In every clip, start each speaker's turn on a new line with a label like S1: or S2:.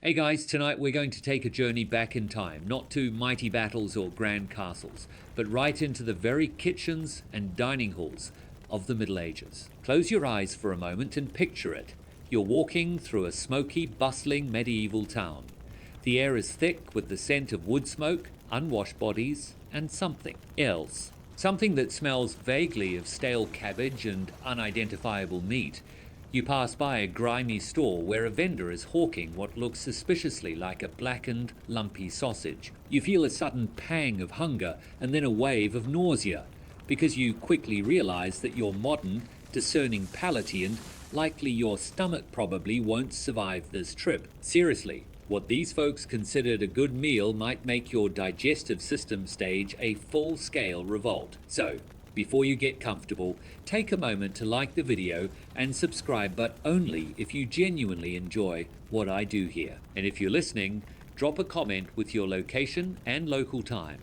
S1: Hey guys, tonight we're going to take a journey back in time, not to mighty battles or grand castles, but right into the very kitchens and dining halls of the Middle Ages. Close your eyes for a moment and picture it. You're walking through a smoky, bustling medieval town. The air is thick with the scent of wood smoke, unwashed bodies, and something else. Something that smells vaguely of stale cabbage and unidentifiable meat. You pass by a grimy store where a vendor is hawking what looks suspiciously like a blackened, lumpy sausage. You feel a sudden pang of hunger and then a wave of nausea, because you quickly realize that your modern, discerning palate and likely your stomach probably won't survive this trip. Seriously, what these folks considered a good meal might make your digestive system stage a full-scale revolt. So, before you get comfortable, take a moment to like the video and subscribe, but only if you genuinely enjoy what I do here. And if you're listening, drop a comment with your location and local time.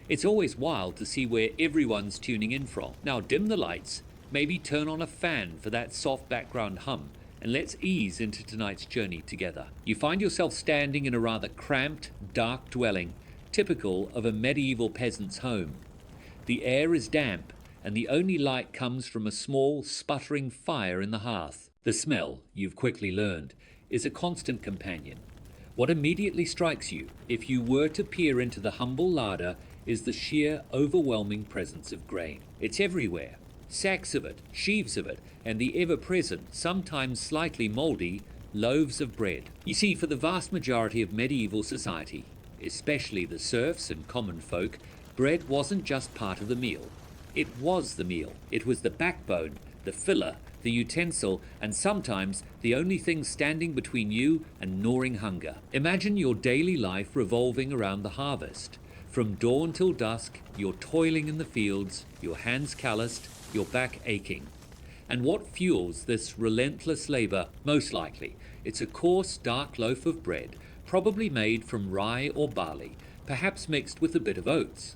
S1: It's always wild to see where everyone's tuning in from. Now dim the lights, maybe turn on a fan for that soft background hum, and let's ease into tonight's journey together. You find yourself standing in a rather cramped, dark dwelling, typical of a medieval peasant's home. The air is damp, and the only light comes from a small, sputtering fire in the hearth. The smell, you've quickly learned, is a constant companion. What immediately strikes you, if you were to peer into the humble larder, is the sheer, overwhelming presence of grain. It's everywhere. Sacks of it, sheaves of it, and the ever-present, sometimes slightly mouldy, loaves of bread. You see, for the vast majority of medieval society, especially the serfs and common folk, bread wasn't just part of the meal. It was the meal. It was the backbone, the filler, the utensil, and sometimes the only thing standing between you and gnawing hunger. Imagine your daily life revolving around the harvest. From dawn till dusk, you're toiling in the fields, your hands calloused, your back aching. And what fuels this relentless labor? Most likely, it's a coarse, dark loaf of bread, probably made from rye or barley, perhaps mixed with a bit of oats.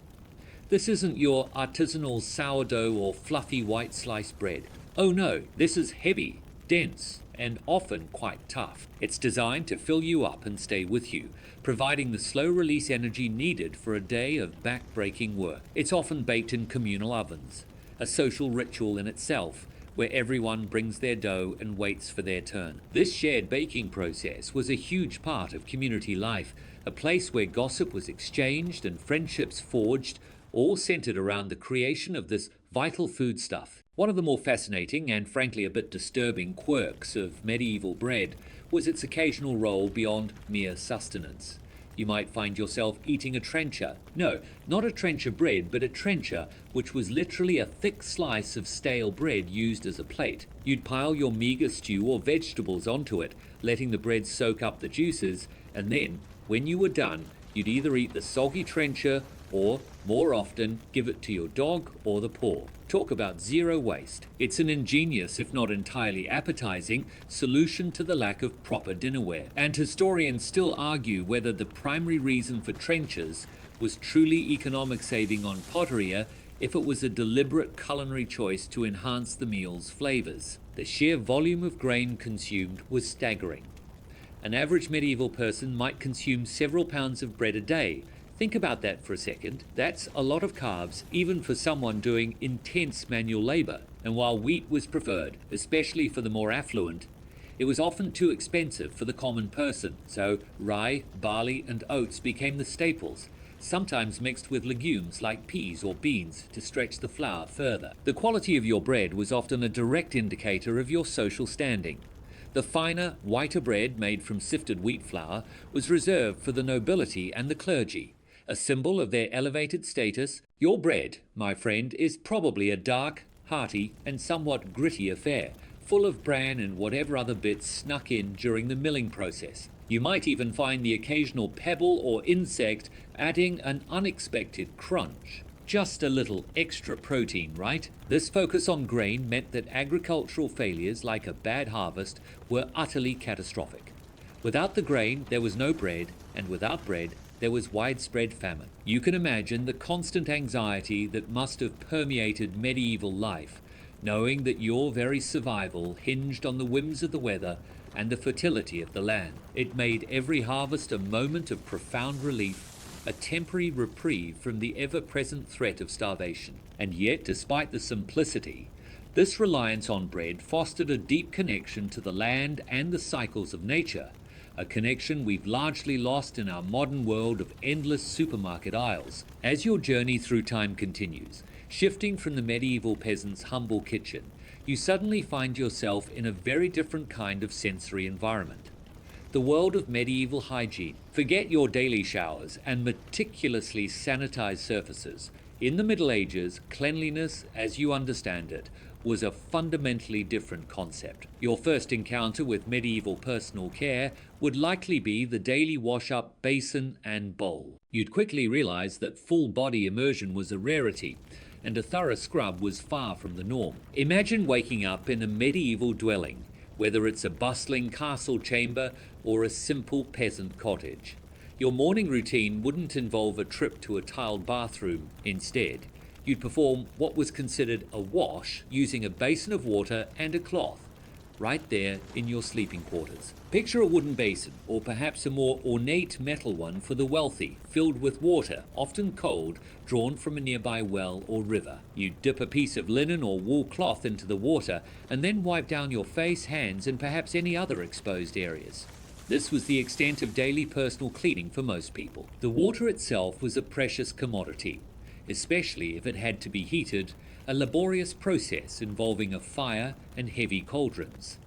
S1: This isn't your artisanal sourdough or fluffy white sliced bread. Oh no, this is heavy, dense, and often quite tough. It's designed to fill you up and stay with you, providing the slow release energy needed for a day of back-breaking work. It's often baked in communal ovens, a social ritual in itself, where everyone brings their dough and waits for their turn. This shared baking process was a huge part of community life, a place where gossip was exchanged and friendships forged, all centered around the creation of this vital foodstuff. One of the more fascinating and frankly a bit disturbing quirks of medieval bread was its occasional role beyond mere sustenance. You might find yourself eating a trencher. No, not a trencher bread, but a trencher, which was literally a thick slice of stale bread used as a plate. You'd pile your meager stew or vegetables onto it, letting the bread soak up the juices, and then, when you were done, you'd either eat the soggy trencher or, more often, give it to your dog or the poor. Talk about zero waste. It's an ingenious, if not entirely appetizing, solution to the lack of proper dinnerware. And historians still argue whether the primary reason for trenchers was truly economic saving on pottery, if it was a deliberate culinary choice to enhance the meal's flavors. The sheer volume of grain consumed was staggering. An average medieval person might consume several pounds of bread a day. Think about that for a second. That's a lot of carbs, even for someone doing intense manual labor. And while wheat was preferred, especially for the more affluent, it was often too expensive for the common person. So rye, barley, and oats became the staples, sometimes mixed with legumes like peas or beans to stretch the flour further. The quality of your bread was often a direct indicator of your social standing. The finer, whiter bread made from sifted wheat flour was reserved for the nobility and the clergy, a symbol of their elevated status. Your bread, my friend, is probably a dark, hearty, and somewhat gritty affair, full of bran and whatever other bits snuck in during the milling process. You might even find the occasional pebble or insect adding an unexpected crunch. Just a little extra protein, right? This focus on grain meant that agricultural failures like a bad harvest were utterly catastrophic. Without the grain, there was no bread, and without bread, there was widespread famine. You can imagine the constant anxiety that must have permeated medieval life, knowing that your very survival hinged on the whims of the weather, and the fertility of the land. It made every harvest a moment of profound relief, a temporary reprieve from the ever-present threat of starvation. And yet, despite the simplicity, this reliance on bread fostered a deep connection to the land and the cycles of nature, a connection we've largely lost in our modern world of endless supermarket aisles. As your journey through time continues, shifting from the medieval peasant's humble kitchen, you suddenly find yourself in a very different kind of sensory environment. The world of medieval hygiene. Forget your daily showers and meticulously sanitized surfaces. In the Middle Ages, cleanliness, as you understand it, was a fundamentally different concept. Your first encounter with medieval personal care would likely be the daily wash-up basin and bowl. You'd quickly realize that full body immersion was a rarity, and a thorough scrub was far from the norm. Imagine waking up in a medieval dwelling, whether it's a bustling castle chamber or a simple peasant cottage. Your morning routine wouldn't involve a trip to a tiled bathroom. Instead, you'd perform what was considered a wash using a basin of water and a cloth, right there in your sleeping quarters. Picture a wooden basin, or perhaps a more ornate metal one for the wealthy, filled with water, often cold, drawn from a nearby well or river. You dip a piece of linen or wool cloth into the water and then wipe down your face, hands, and perhaps any other exposed areas. This was the extent of daily personal cleaning for most people. The water itself was a precious commodity, especially if it had to be heated, a laborious process involving a fire and heavy cauldrons.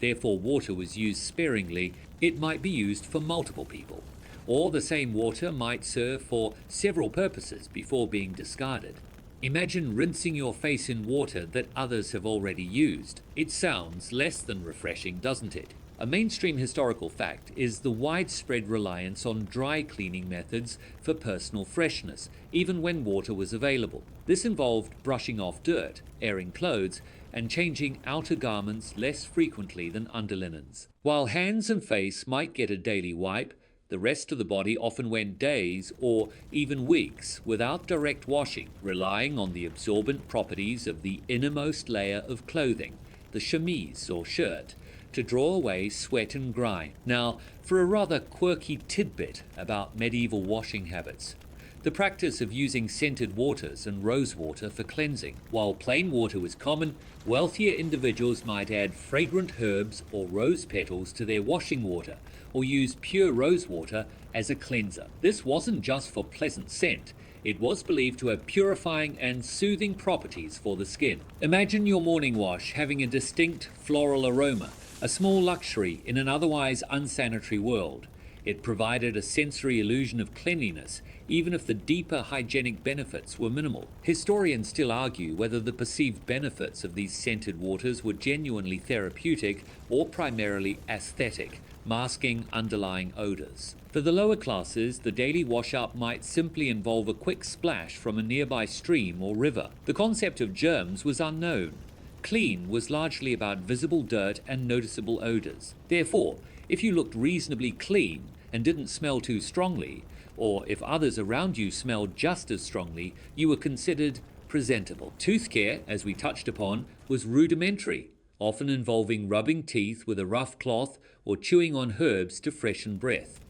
S1: Therefore, water was used sparingly. It might be used for multiple people, or the same water might serve for several purposes before being discarded. Imagine rinsing your face in water that others have already used. It sounds less than refreshing, doesn't it? A mainstream historical fact is the widespread reliance on dry cleaning methods for personal freshness, even when water was available. This involved brushing off dirt, airing clothes, and changing outer garments less frequently than underlinens. While hands and face might get a daily wipe, the rest of the body often went days or even weeks without direct washing, relying on the absorbent properties of the innermost layer of clothing, the chemise or shirt, to draw away sweat and grime. Now, for a rather quirky tidbit about medieval washing habits. The practice of using scented waters and rose water for cleansing. While plain water was common, wealthier individuals might add fragrant herbs or rose petals to their washing water, or use pure rose water as a cleanser. This wasn't just for pleasant scent. It was believed to have purifying and soothing properties for the skin. Imagine your morning wash having a distinct floral aroma, a small luxury in an otherwise unsanitary world. It provided a sensory illusion of cleanliness, even if the deeper hygienic benefits were minimal. Historians still argue whether the perceived benefits of these scented waters were genuinely therapeutic or primarily aesthetic, masking underlying odors. For the lower classes, the daily wash-up might simply involve a quick splash from a nearby stream or river. The concept of germs was unknown. Clean was largely about visible dirt and noticeable odors. Therefore, if you looked reasonably clean and didn't smell too strongly, or if others around you smelled just as strongly, you were considered presentable. Tooth care, as we touched upon, was rudimentary, often involving rubbing teeth with a rough cloth or chewing on herbs to freshen breath.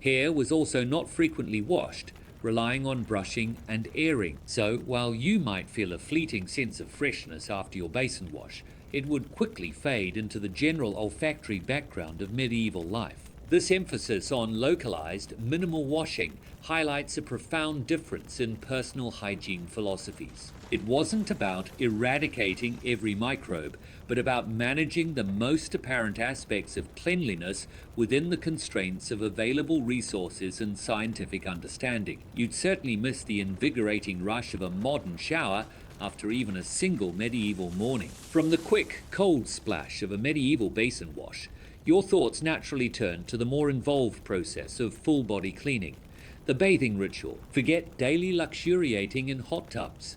S1: Hair was also not frequently washed, relying on brushing and airing. So, while you might feel a fleeting sense of freshness after your basin wash, it would quickly fade into the general olfactory background of medieval life. This emphasis on localized, minimal washing highlights a profound difference in personal hygiene philosophies. It wasn't about eradicating every microbe, but about managing the most apparent aspects of cleanliness within the constraints of available resources and scientific understanding. You'd certainly miss the invigorating rush of a modern shower after even a single medieval morning. From the quick, cold splash of a medieval basin wash, your thoughts naturally turn to the more involved process of full-body cleaning, the bathing ritual. Forget daily luxuriating in hot tubs.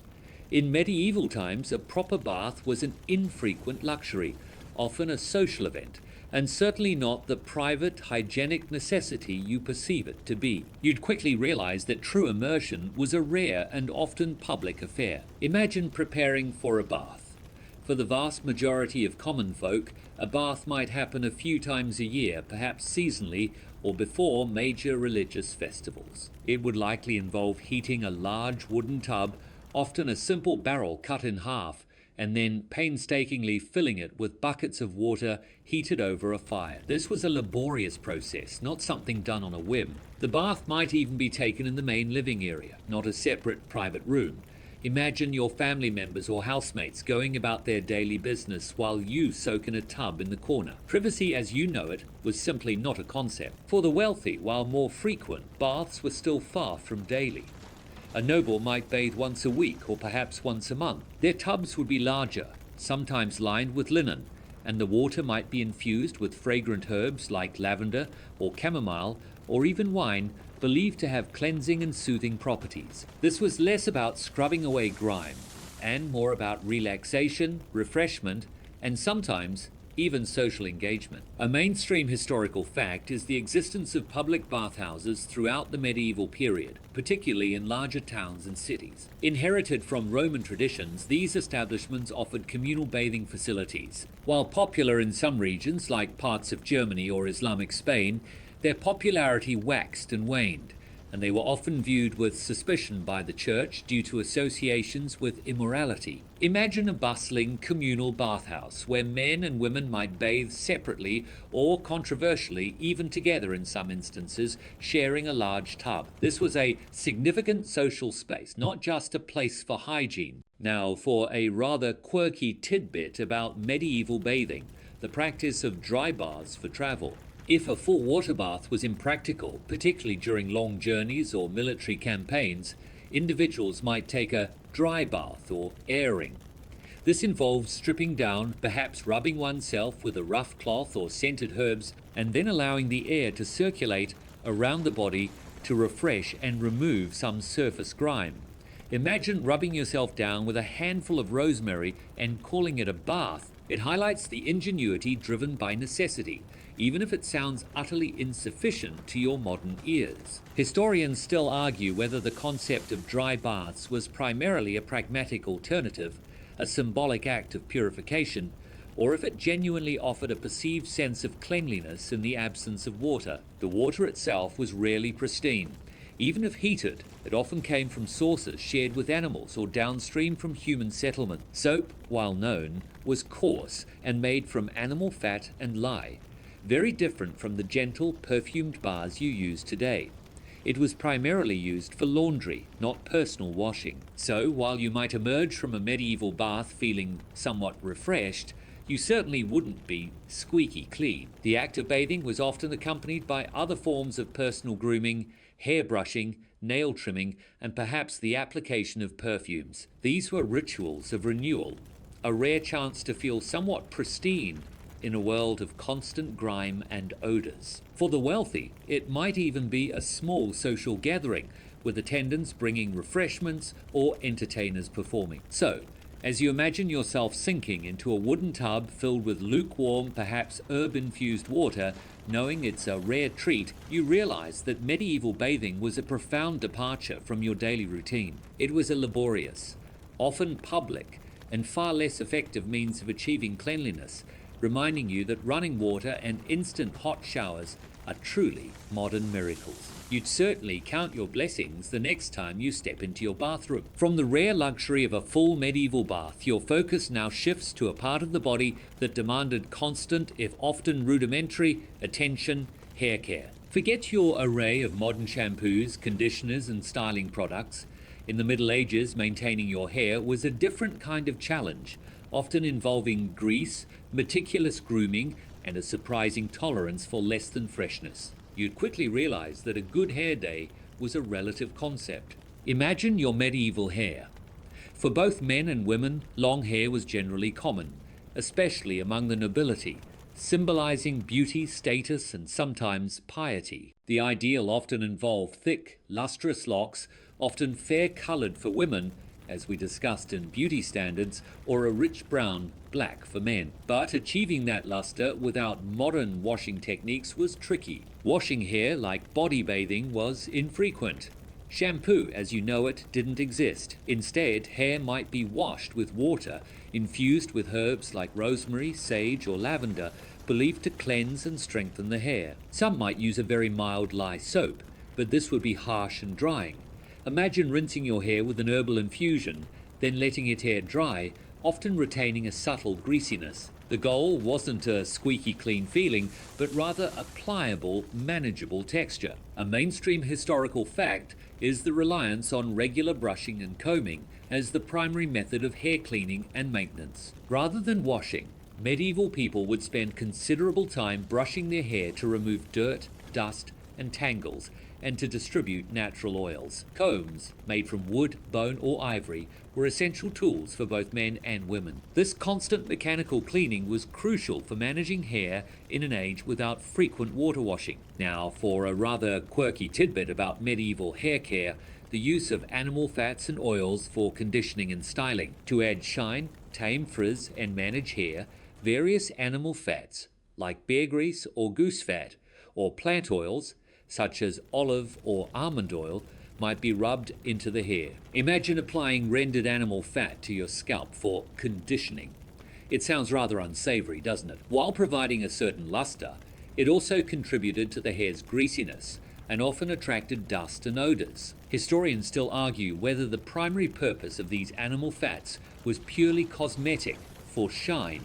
S1: In medieval times, a proper bath was an infrequent luxury, often a social event, and certainly not the private hygienic necessity you perceive it to be. You'd quickly realize that true immersion was a rare and often public affair. Imagine preparing for a bath. For the vast majority of common folk, a bath might happen a few times a year, perhaps seasonally or before major religious festivals. It would likely involve heating a large wooden tub, often a simple barrel cut in half, and then painstakingly filling it with buckets of water heated over a fire. This was a laborious process, not something done on a whim. The bath might even be taken in the main living area, not a separate private room. Imagine your family members or housemates going about their daily business while you soak in a tub in the corner. Privacy as you know it was simply not a concept. For the wealthy, while more frequent, baths were still far from daily. A noble might bathe once a week or perhaps once a month. Their tubs would be larger, sometimes lined with linen, and the water might be infused with fragrant herbs like lavender or chamomile or even wine, believed to have cleansing and soothing properties. This was less about scrubbing away grime and more about relaxation, refreshment, and sometimes even social engagement. A mainstream historical fact is the existence of public bathhouses throughout the medieval period, particularly in larger towns and cities. Inherited from Roman traditions, these establishments offered communal bathing facilities. While popular in some regions, like parts of Germany or Islamic Spain, their popularity waxed and waned, and they were often viewed with suspicion by the church due to associations with immorality. Imagine a bustling communal bathhouse where men and women might bathe separately or, controversially, even together in some instances, sharing a large tub. This was a significant social space, not just a place for hygiene. Now, for a rather quirky tidbit about medieval bathing, the practice of dry baths for travel. If a full water bath was impractical, particularly during long journeys or military campaigns, individuals might take a dry bath or airing. This involves stripping down, perhaps rubbing oneself with a rough cloth or scented herbs, and then allowing the air to circulate around the body to refresh and remove some surface grime. Imagine rubbing yourself down with a handful of rosemary and calling it a bath. It highlights the ingenuity driven by necessity, even if it sounds utterly insufficient to your modern ears. Historians still argue whether the concept of dry baths was primarily a pragmatic alternative, a symbolic act of purification, or if it genuinely offered a perceived sense of cleanliness in the absence of water. The water itself was rarely pristine. Even if heated, it often came from sources shared with animals or downstream from human settlement. Soap, while known, was coarse and made from animal fat and lye, very different from the gentle, perfumed baths you use today. It was primarily used for laundry, not personal washing. So, while you might emerge from a medieval bath feeling somewhat refreshed, you certainly wouldn't be squeaky clean. The act of bathing was often accompanied by other forms of personal grooming, hair brushing, nail trimming, and perhaps the application of perfumes. These were rituals of renewal, a rare chance to feel somewhat pristine in a world of constant grime and odors. For the wealthy, it might even be a small social gathering, with attendants bringing refreshments or entertainers performing. So, as you imagine yourself sinking into a wooden tub filled with lukewarm, perhaps herb-infused water, knowing it's a rare treat, you realize that medieval bathing was a profound departure from your daily routine. It was a laborious, often public, and far less effective means of achieving cleanliness, reminding you that running water and instant hot showers are truly modern miracles. You'd certainly count your blessings the next time you step into your bathroom. From the rare luxury of a full medieval bath, your focus now shifts to a part of the body that demanded constant, if often rudimentary, attention, hair care. Forget your array of modern shampoos, conditioners, and styling products. In the Middle Ages, maintaining your hair was a different kind of challenge, often involving grease, meticulous grooming, and a surprising tolerance for less than freshness. You'd quickly realize that a good hair day was a relative concept. Imagine your medieval hair. For both men and women, long hair was generally common, especially among the nobility, symbolizing beauty, status, and sometimes piety. The ideal often involved thick, lustrous locks, often fair-colored for women, as we discussed in beauty standards, or a rich brown, black for men. But achieving that luster without modern washing techniques was tricky. Washing hair, like body bathing, was infrequent. Shampoo, as you know it, didn't exist. Instead, hair might be washed with water, infused with herbs like rosemary, sage, or lavender, believed to cleanse and strengthen the hair. Some might use a very mild lye soap, but this would be harsh and drying. Imagine rinsing your hair with an herbal infusion, then letting it air dry, often retaining a subtle greasiness. The goal wasn't a squeaky clean feeling, but rather a pliable, manageable texture. A mainstream historical fact is the reliance on regular brushing and combing as the primary method of hair cleaning and maintenance. Rather than washing, medieval people would spend considerable time brushing their hair to remove dirt, dust, and tangles, and to distribute natural oils. Combs, made from wood, bone, or ivory, were essential tools for both men and women. This constant mechanical cleaning was crucial for managing hair in an age without frequent water washing. Now, for a rather quirky tidbit about medieval hair care, the use of animal fats and oils for conditioning and styling. To add shine, tame frizz, and manage hair, various animal fats, like bear grease or goose fat, or plant oils, such as olive or almond oil, might be rubbed into the hair. Imagine applying rendered animal fat to your scalp for conditioning. It sounds rather unsavory, doesn't it? While providing a certain luster, it also contributed to the hair's greasiness and often attracted dust and odors. Historians still argue whether the primary purpose of these animal fats was purely cosmetic, for shine,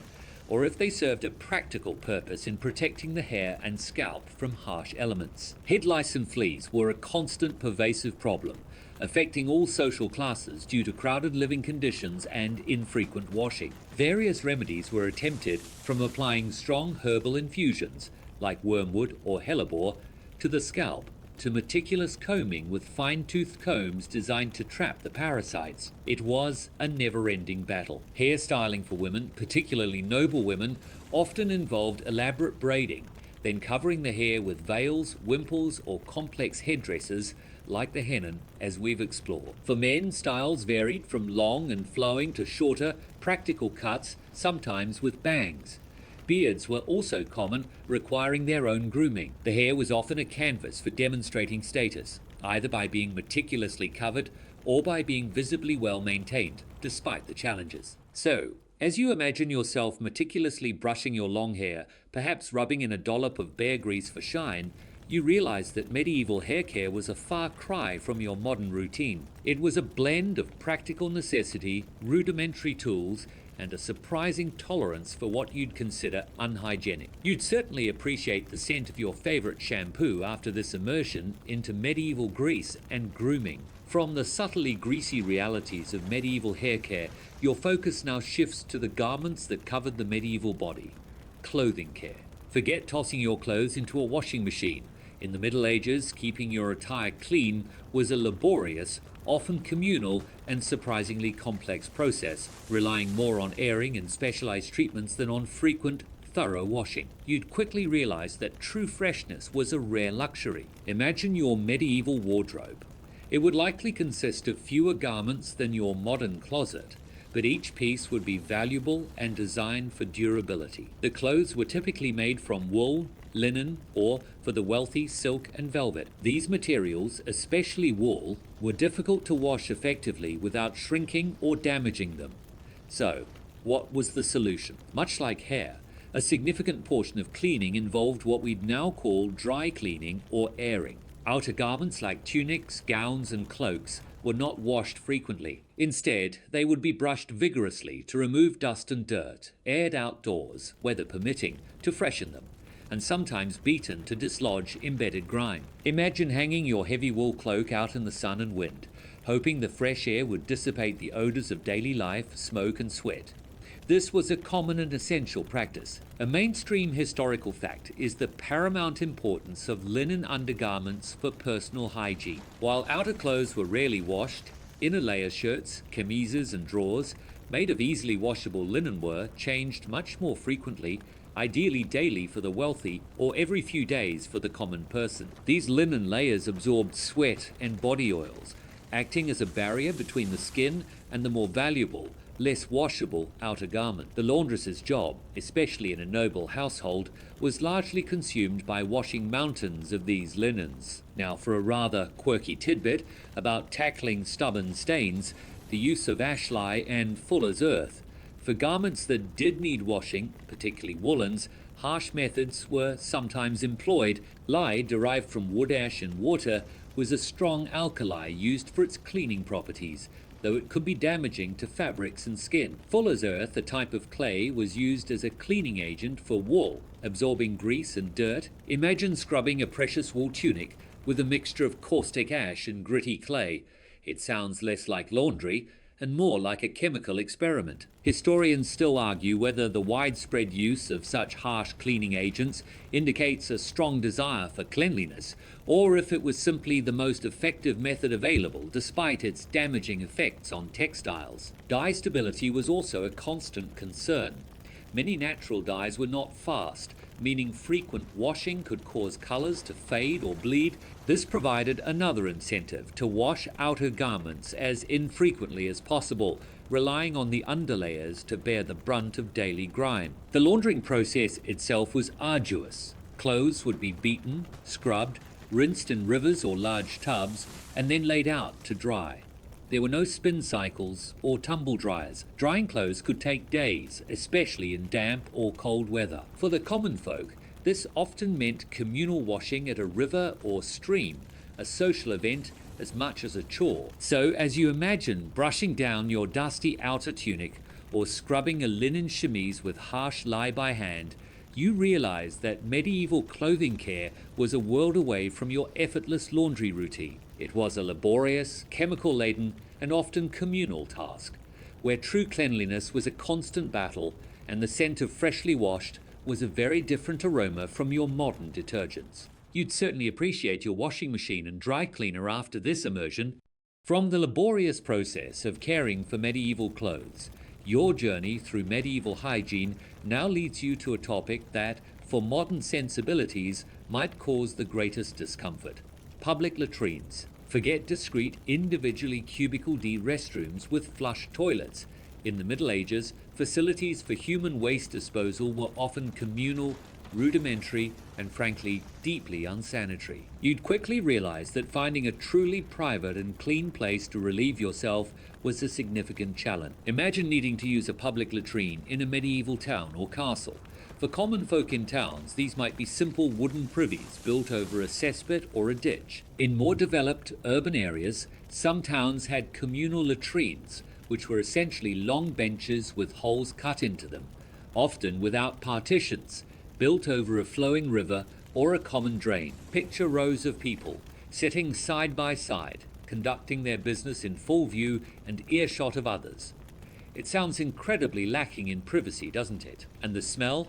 S1: or if they served a practical purpose in protecting the hair and scalp from harsh elements. Head lice and fleas were a constant, pervasive problem, affecting all social classes due to crowded living conditions and infrequent washing. Various remedies were attempted, from applying strong herbal infusions, like wormwood or hellebore, to the scalp, to meticulous combing with fine-toothed combs designed to trap the parasites. It was a never-ending battle. Hairstyling for women, particularly noble women, often involved elaborate braiding, then covering the hair with veils, wimples, or complex headdresses like the henna, as we've explored. For men, styles varied from long and flowing to shorter, practical cuts, sometimes with bangs. Beards were also common, requiring their own grooming. The hair was often a canvas for demonstrating status, either by being meticulously covered or by being visibly well maintained, despite the challenges. So, as you imagine yourself meticulously brushing your long hair, perhaps rubbing in a dollop of bear grease for shine, you realize that medieval hair care was a far cry from your modern routine. It was a blend of practical necessity, rudimentary tools, and a surprising tolerance for what you'd consider unhygienic. You'd certainly appreciate the scent of your favorite shampoo after this immersion into medieval Greece and grooming. From the subtly greasy realities of medieval hair care, your focus now shifts to the garments that covered the medieval body. Clothing care. Forget tossing your clothes into a washing machine. In the Middle Ages, keeping your attire clean was a laborious, often communal, and surprisingly complex process, relying more on airing and specialized treatments than on frequent, thorough washing. You'd quickly realize that true freshness was a rare luxury. Imagine your medieval wardrobe. It would likely consist of fewer garments than your modern closet, but each piece would be valuable and designed for durability. The clothes were typically made from wool, linen, or, for the wealthy, silk and velvet. These materials, especially wool, were difficult to wash effectively without shrinking or damaging them. So, what was the solution? Much like hair, a significant portion of cleaning involved what we'd now call dry cleaning or airing. Outer garments like tunics, gowns, and cloaks were not washed frequently. Instead, they would be brushed vigorously to remove dust and dirt, aired outdoors, weather permitting, to freshen them, and sometimes beaten to dislodge embedded grime. Imagine hanging your heavy wool cloak out in the sun and wind, hoping the fresh air would dissipate the odors of daily life, smoke, and sweat. This was a common and essential practice. A mainstream historical fact is the paramount importance of linen undergarments for personal hygiene. While outer clothes were rarely washed, inner layer shirts, chemises, and drawers, made of easily washable linen were changed much more frequently, ideally daily for the wealthy or every few days for the common person. These linen layers absorbed sweat and body oils, acting as a barrier between the skin and the more valuable, less washable outer garment. The laundress's job, especially in a noble household, was largely consumed by washing mountains of these linens. Now, for a rather quirky tidbit about tackling stubborn stains, the use of ash lye and fuller's earth. For garments that did need washing, particularly woolens, harsh methods were sometimes employed. Lye, derived from wood ash and water, was a strong alkali used for its cleaning properties, though it could be damaging to fabrics and skin. Fuller's earth, a type of clay, was used as a cleaning agent for wool, absorbing grease and dirt. Imagine scrubbing a precious wool tunic with a mixture of caustic ash and gritty clay. It sounds less like laundry and more like a chemical experiment. Historians still argue whether the widespread use of such harsh cleaning agents indicates a strong desire for cleanliness, or if it was simply the most effective method available despite its damaging effects on textiles. Dye stability was also a constant concern. Many natural dyes were not fast, meaning frequent washing could cause colors to fade or bleed. This provided another incentive to wash outer garments as infrequently as possible, relying on the underlayers to bear the brunt of daily grime. The laundering process itself was arduous. Clothes would be beaten, scrubbed, rinsed in rivers or large tubs, and then laid out to dry. There were no spin cycles or tumble dryers. Drying clothes could take days, especially in damp or cold weather. For the common folk, this often meant communal washing at a river or stream, a social event as much as a chore. So, as you imagine brushing down your dusty outer tunic or scrubbing a linen chemise with harsh lye by hand, you realize that medieval clothing care was a world away from your effortless laundry routine. It was a laborious, chemical-laden, and often communal task, where true cleanliness was a constant battle, and the scent of freshly washed was a very different aroma from your modern detergents. You'd certainly appreciate your washing machine and dry cleaner after this immersion. From the laborious process of caring for medieval clothes, your journey through medieval hygiene now leads you to a topic that, for modern sensibilities, might cause the greatest discomfort: public latrines. Forget discrete, individually cubicle-D restrooms with flush toilets. In the Middle Ages, facilities for human waste disposal were often communal, rudimentary, and frankly, deeply unsanitary. You'd quickly realize that finding a truly private and clean place to relieve yourself was a significant challenge. Imagine needing to use a public latrine in a medieval town or castle. For common folk in towns, these might be simple wooden privies built over a cesspit or a ditch. In more developed urban areas, some towns had communal latrines, which were essentially long benches with holes cut into them, often without partitions, built over a flowing river or a common drain. Picture rows of people sitting side by side, conducting their business in full view and earshot of others. It sounds incredibly lacking in privacy, doesn't it? And the smell?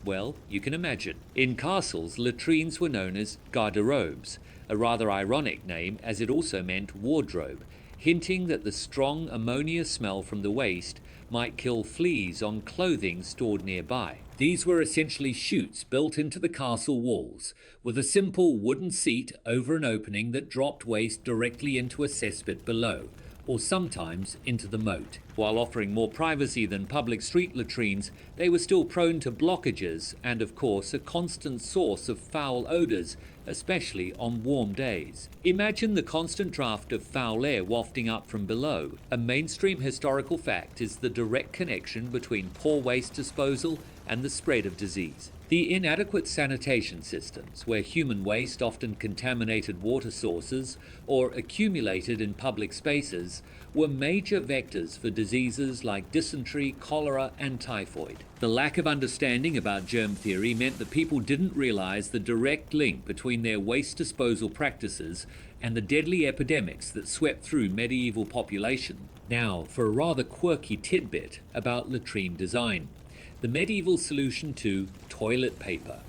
S1: Well, you can imagine. In castles, latrines were known as garde-robes, a rather ironic name as it also meant wardrobe, hinting that the strong ammonia smell from the waste might kill fleas on clothing stored nearby. These were essentially chutes built into the castle walls, with a simple wooden seat over an opening that dropped waste directly into a cesspit below, or sometimes into the moat. While offering more privacy than public street latrines, they were still prone to blockages and, of course, a constant source of foul odors, especially on warm days. Imagine the constant draft of foul air wafting up from below. A mainstream historical fact is the direct connection between poor waste disposal and the spread of disease. The inadequate sanitation systems, where human waste often contaminated water sources or accumulated in public spaces, were major vectors for diseases like dysentery, cholera, and typhoid. The lack of understanding about germ theory meant that people didn't realize the direct link between their waste disposal practices and the deadly epidemics that swept through medieval population. Now, for a rather quirky tidbit about latrine design. The medieval solution to toilet paper.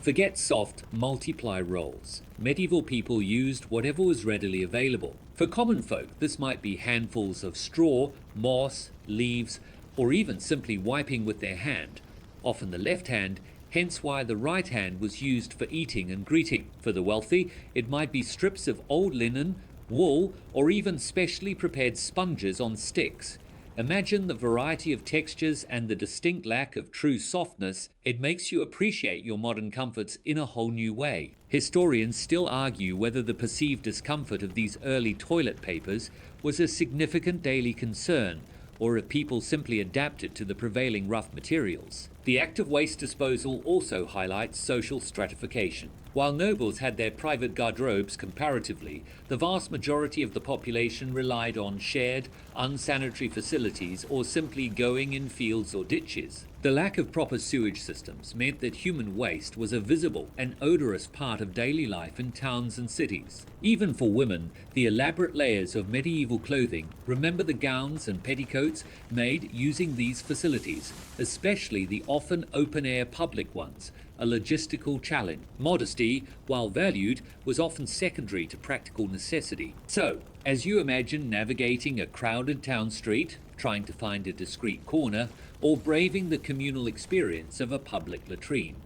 S1: Forget soft multiply rolls. Medieval people used whatever was readily available. For common folk, this might be handfuls of straw, moss, leaves, or even simply wiping with their hand, often the left hand, hence why the right hand was used for eating and greeting. For the wealthy, it might be strips of old linen, wool, or even specially prepared sponges on sticks. Imagine the variety of textures and the distinct lack of true softness. It makes you appreciate your modern comforts in a whole new way. Historians still argue whether the perceived discomfort of these early toilet papers was a significant daily concern, or if people simply adapted to the prevailing rough materials. The act of waste disposal also highlights social stratification. While nobles had their private garderobes comparatively, the vast majority of the population relied on shared, unsanitary facilities or simply going in fields or ditches. The lack of proper sewage systems meant that human waste was a visible and odorous part of daily life in towns and cities. Even for women, the elaborate layers of medieval clothing, remember the gowns and petticoats made using these facilities, especially the often open-air public ones, a logistical challenge. Modesty, while valued, was often secondary to practical necessity. So, as you imagine navigating a crowded town street, trying to find a discreet corner, or braving the communal experience of a public latrine,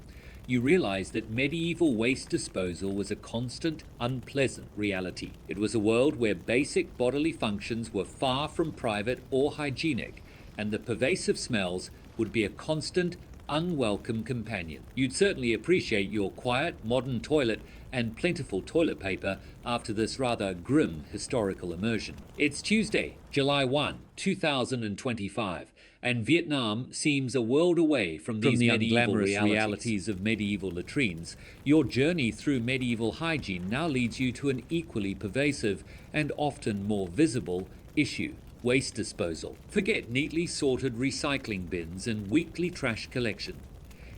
S1: you realize that medieval waste disposal was a constant, unpleasant reality. It was a world where basic bodily functions were far from private or hygienic, and the pervasive smells would be a constant, unwelcome companion. You'd certainly appreciate your quiet, modern toilet and plentiful toilet paper after this rather grim historical immersion. It's Tuesday, July 1, 2025, and Vietnam seems a world away from these unglamorous realities of medieval latrines. Your journey through medieval hygiene now leads you to an equally pervasive and often more visible issue: waste disposal. Forget neatly sorted recycling bins and weekly trash collection.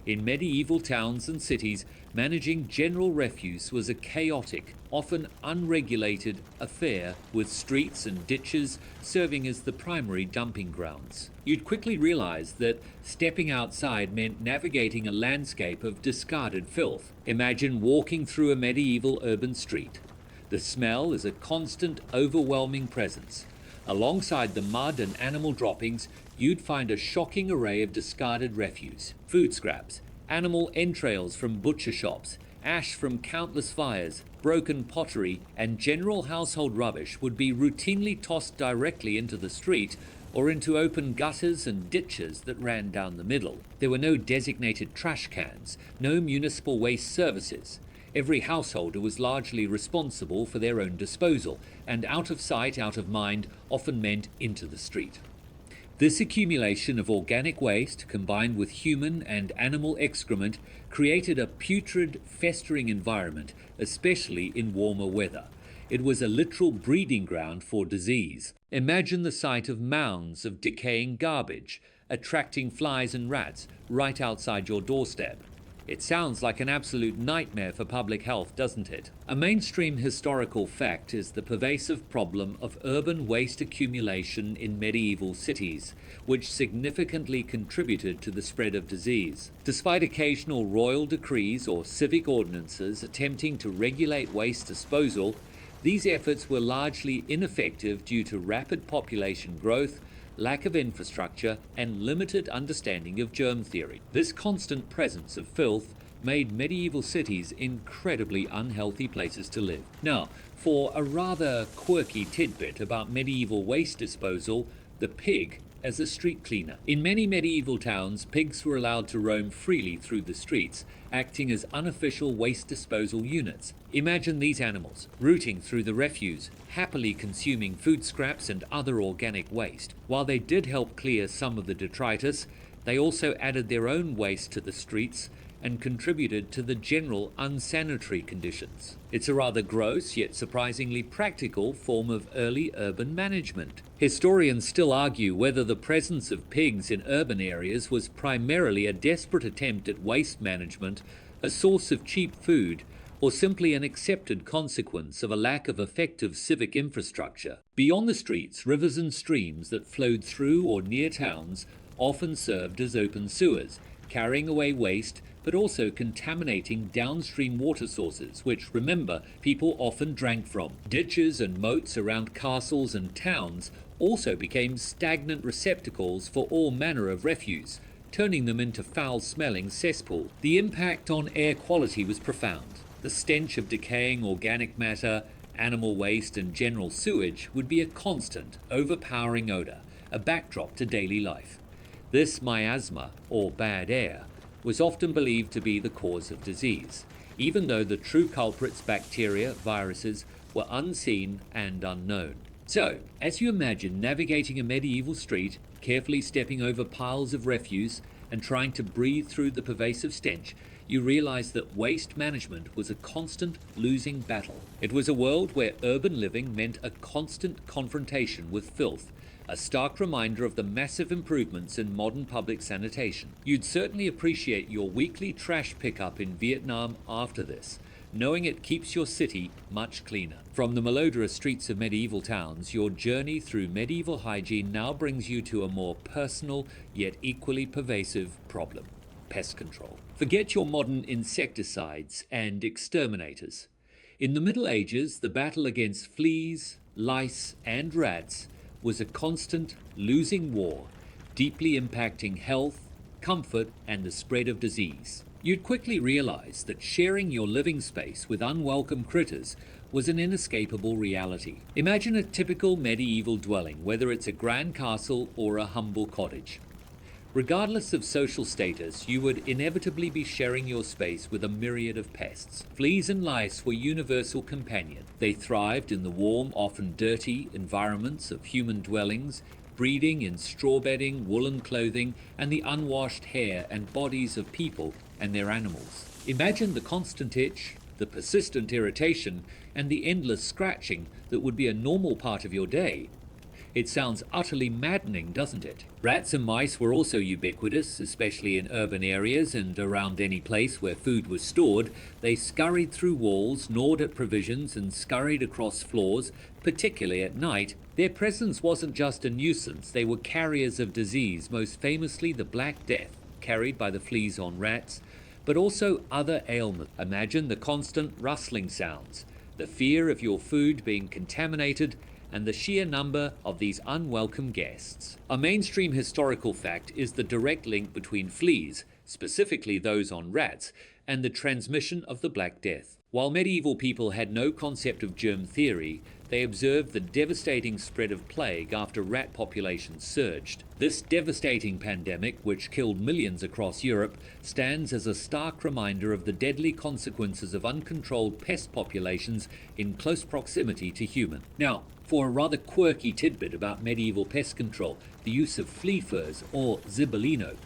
S1: In medieval towns and cities, managing general refuse was a chaotic, often unregulated affair, with streets and ditches serving as the primary dumping grounds. You'd quickly realize that stepping outside meant navigating a landscape of discarded filth. Imagine walking through a medieval urban street. The smell is a constant, overwhelming presence. Alongside the mud and animal droppings, you'd find a shocking array of discarded refuse: food scraps, animal entrails from butcher shops, ash from countless fires, broken pottery, and general household rubbish would be routinely tossed directly into the street or into open gutters and ditches that ran down the middle. There were no designated trash cans, no municipal waste services. Every householder was largely responsible for their own disposal, and out of sight, out of mind often meant into the street. This accumulation of organic waste, combined with human and animal excrement, created a putrid, festering environment, especially in warmer weather. It was a literal breeding ground for disease. Imagine the sight of mounds of decaying garbage, attracting flies and rats right outside your doorstep. It sounds like an absolute nightmare for public health, doesn't it? A mainstream historical fact is the pervasive problem of urban waste accumulation in medieval cities, which significantly contributed to the spread of disease. Despite occasional royal decrees or civic ordinances attempting to regulate waste disposal, these efforts were largely ineffective due to rapid population growth, lack of infrastructure, and limited understanding of germ theory. This constant presence of filth made medieval cities incredibly unhealthy places to live. Now, for a rather quirky tidbit about medieval waste disposal, the pig as a street cleaner. In many medieval towns, pigs were allowed to roam freely through the streets, acting as unofficial waste disposal units. Imagine these animals, rooting through the refuse, happily consuming food scraps and other organic waste. While they did help clear some of the detritus, they also added their own waste to the streets and contributed to the general unsanitary conditions. It's a rather gross yet surprisingly practical form of early urban management. Historians still argue whether the presence of pigs in urban areas was primarily a desperate attempt at waste management, a source of cheap food, or simply an accepted consequence of a lack of effective civic infrastructure. Beyond the streets, rivers and streams that flowed through or near towns often served as open sewers, carrying away waste but also contaminating downstream water sources, which, remember, people often drank from. Ditches and moats around castles and towns also became stagnant receptacles for all manner of refuse, turning them into foul-smelling cesspools. The impact on air quality was profound. The stench of decaying organic matter, animal waste, and general sewage would be a constant, overpowering odor, a backdrop to daily life. This miasma, or bad air, was often believed to be the cause of disease, even though the true culprits, bacteria, viruses, were unseen and unknown. So, as you imagine navigating a medieval street, carefully stepping over piles of refuse and trying to breathe through the pervasive stench, you realize that waste management was a constant losing battle. It was a world where urban living meant a constant confrontation with filth, a stark reminder of the massive improvements in modern public sanitation. You'd certainly appreciate your weekly trash pickup in Vietnam after this, knowing it keeps your city much cleaner. From the malodorous streets of medieval towns, your journey through medieval hygiene now brings you to a more personal yet equally pervasive problem: pest control. Forget your modern insecticides and exterminators. In the Middle Ages, the battle against fleas, lice, and rats was a constant losing war, deeply impacting health, comfort, and the spread of disease. You'd quickly realize that sharing your living space with unwelcome critters was an inescapable reality. Imagine a typical medieval dwelling, whether it's a grand castle or a humble cottage. Regardless of social status, you would inevitably be sharing your space with a myriad of pests. Fleas and lice were universal companions. They thrived in the warm, often dirty environments of human dwellings, breeding in straw bedding, woolen clothing, and the unwashed hair and bodies of people and their animals. Imagine the constant itch, the persistent irritation, and the endless scratching that would be a normal part of your day. It sounds utterly maddening, doesn't it? Rats and mice were also ubiquitous, especially in urban areas and around any place where food was stored. They scurried through walls, gnawed at provisions, and scurried across floors, particularly at night. Their presence wasn't just a nuisance, they were carriers of disease, most famously the Black Death, carried by the fleas on rats, but also other ailments. Imagine the constant rustling sounds, the fear of your food being contaminated, and the sheer number of these unwelcome guests. A mainstream historical fact is the direct link between fleas, specifically those on rats, and the transmission of the Black Death. While medieval people had no concept of germ theory, they observed the devastating spread of plague after rat populations surged. This devastating pandemic, which killed millions across Europe, stands as a stark reminder of the deadly consequences of uncontrolled pest populations in close proximity to human. Now, for a rather quirky tidbit about medieval pest control, the use of flea furs, or zibolino.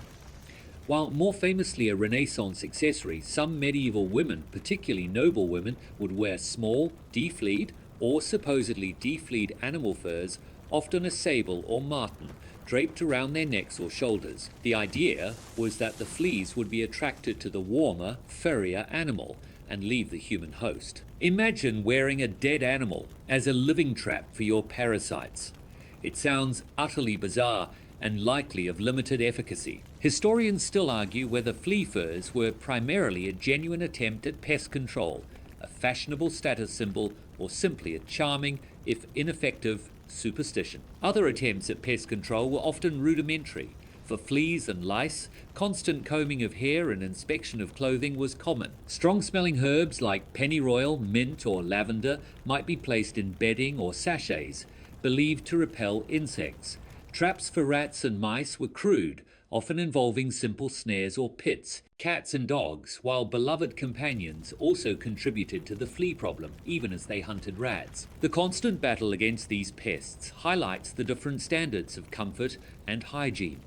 S1: While more famously a Renaissance accessory, some medieval women, particularly noble women, would wear small, defleed, or supposedly defleed animal furs, often a sable or marten, draped around their necks or shoulders. The idea was that the fleas would be attracted to the warmer, furrier animal and leave the human host. Imagine wearing a dead animal as a living trap for your parasites. It sounds utterly bizarre and likely of limited efficacy. Historians still argue whether flea furs were primarily a genuine attempt at pest control, a fashionable status symbol, or simply a charming, if ineffective, superstition. Other attempts at pest control were often rudimentary. For fleas and lice, constant combing of hair and inspection of clothing was common. Strong-smelling herbs like pennyroyal, mint, or lavender might be placed in bedding or sachets, believed to repel insects. Traps for rats and mice were crude, often involving simple snares or pits. Cats and dogs, while beloved companions, also contributed to the flea problem, even as they hunted rats. The constant battle against these pests highlights the different standards of comfort and hygiene.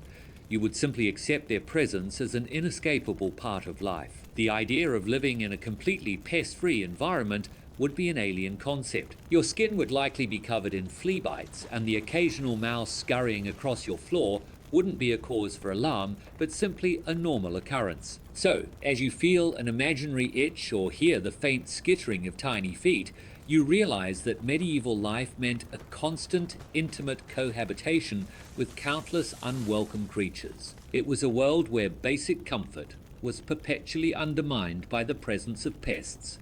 S1: You would simply accept their presence as an inescapable part of life. The idea of living in a completely pest-free environment would be an alien concept. Your skin would likely be covered in flea bites, and the occasional mouse scurrying across your floor wouldn't be a cause for alarm, but simply a normal occurrence. So, as you feel an imaginary itch or hear the faint skittering of tiny feet, you realize that medieval life meant a constant, intimate cohabitation with countless unwelcome creatures. It was a world where basic comfort was perpetually undermined by the presence of pests,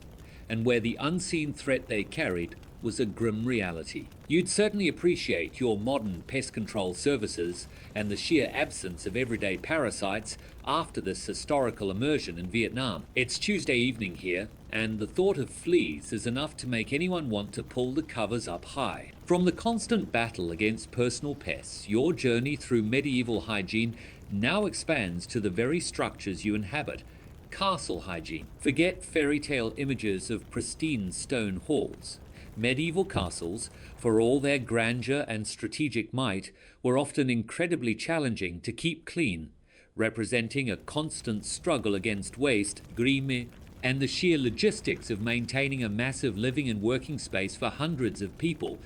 S1: and where the unseen threat they carried was a grim reality. You'd certainly appreciate your modern pest control services and the sheer absence of everyday parasites after this historical immersion in Vietnam. It's Tuesday evening here, and the thought of fleas is enough to make anyone want to pull the covers up high. From the constant battle against personal pests, your journey through medieval hygiene now expands to the very structures you inhabit. Castle hygiene. Forget fairy tale images of pristine stone halls. Medieval castles, for all their grandeur and strategic might, were often incredibly challenging to keep clean, representing a constant struggle against waste, grime, and the sheer logistics of maintaining a massive living and working space for hundreds of people.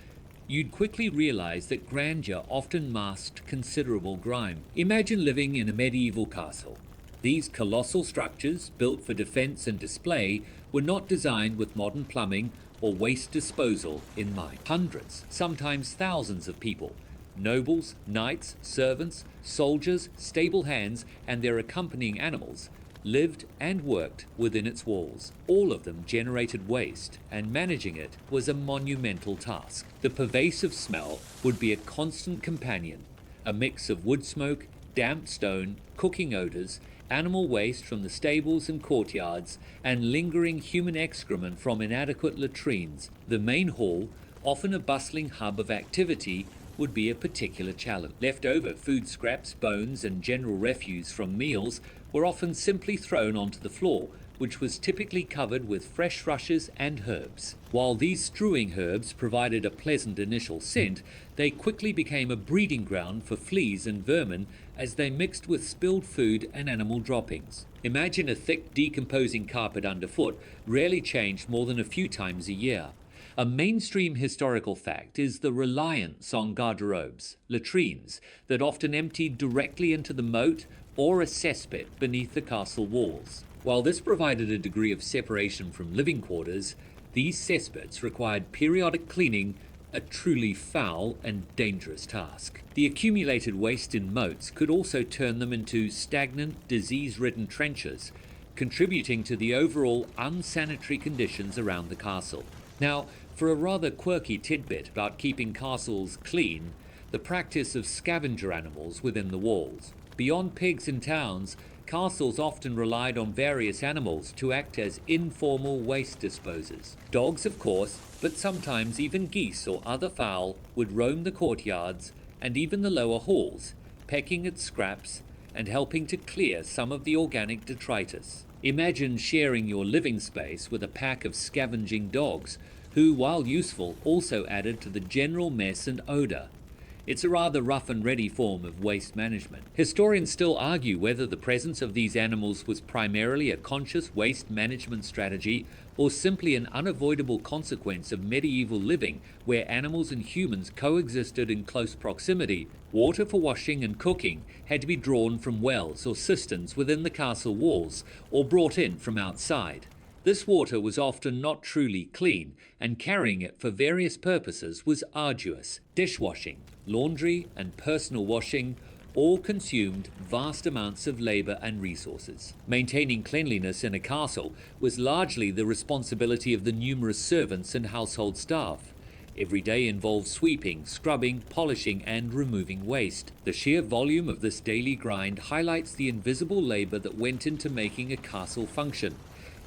S1: You'd quickly realize that grandeur often masked considerable grime. Imagine living in a medieval castle. These colossal structures, built for defense and display, were not designed with modern plumbing or waste disposal in mind. Hundreds, sometimes thousands of people, nobles, knights, servants, soldiers, stable hands, and their accompanying animals, lived and worked within its walls. All of them generated waste, and managing it was a monumental task. The pervasive smell would be a constant companion, a mix of wood smoke, damp stone, cooking odors, animal waste from the stables and courtyards, and lingering human excrement from inadequate latrines. The main hall, often a bustling hub of activity, would be a particular challenge. Leftover food scraps, bones, and general refuse from meals were often simply thrown onto the floor, which was typically covered with fresh rushes and herbs. While these strewing herbs provided a pleasant initial scent, they quickly became a breeding ground for fleas and vermin as they mixed with spilled food and animal droppings. Imagine a thick, decomposing carpet underfoot, rarely changed more than a few times a year. A mainstream historical fact is the reliance on garderobes, latrines, that often emptied directly into the moat or a cesspit beneath the castle walls. While this provided a degree of separation from living quarters, these cesspits required periodic cleaning, a truly foul and dangerous task. The accumulated waste in moats could also turn them into stagnant, disease-ridden trenches, contributing to the overall unsanitary conditions around the castle. Now, for a rather quirky tidbit about keeping castles clean, the practice of scavenger animals within the walls. Beyond pigs in towns, castles often relied on various animals to act as informal waste disposers. Dogs, of course, but sometimes even geese or other fowl would roam the courtyards and even the lower halls, pecking at scraps and helping to clear some of the organic detritus. Imagine sharing your living space with a pack of scavenging dogs, who, while useful, also added to the general mess and odor. It's a rather rough and ready form of waste management. Historians still argue whether the presence of these animals was primarily a conscious waste management strategy or simply an unavoidable consequence of medieval living where animals and humans coexisted in close proximity. Water for washing and cooking had to be drawn from wells or cisterns within the castle walls or brought in from outside. This water was often not truly clean, and carrying it for various purposes was arduous. Dishwashing, laundry, and personal washing all consumed vast amounts of labor and resources. Maintaining cleanliness in a castle was largely the responsibility of the numerous servants and household staff. Every day involved sweeping, scrubbing, polishing, and removing waste. The sheer volume of this daily grind highlights the invisible labor that went into making a castle function,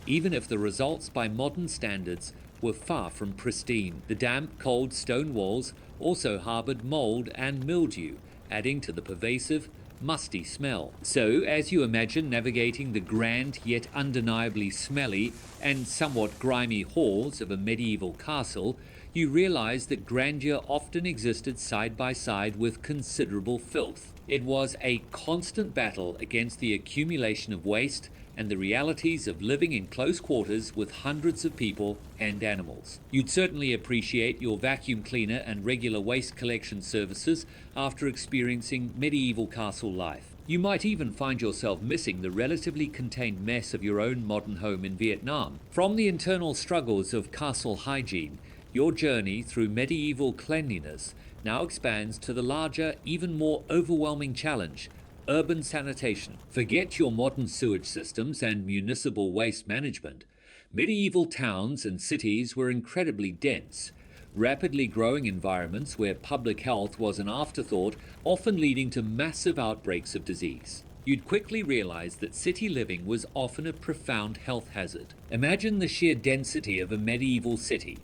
S1: even if the results by modern standards were far from pristine. The damp, cold stone walls also harbored mold and mildew, adding to the pervasive, musty smell. So, as you imagine navigating the grand yet undeniably smelly and somewhat grimy halls of a medieval castle, you realize that grandeur often existed side by side with considerable filth. It was a constant battle against the accumulation of waste and the realities of living in close quarters with hundreds of people and animals. You'd certainly appreciate your vacuum cleaner and regular waste collection services after experiencing medieval castle life. You might even find yourself missing the relatively contained mess of your own modern home in Vietnam. From the internal struggles of castle hygiene, your journey through medieval cleanliness now expands to the larger, even more overwhelming challenge: urban sanitation. Forget your modern sewage systems and municipal waste management. Medieval towns and cities were incredibly dense, rapidly growing environments where public health was an afterthought, often leading to massive outbreaks of disease. You'd quickly realize that city living was often a profound health hazard. Imagine the sheer density of a medieval city.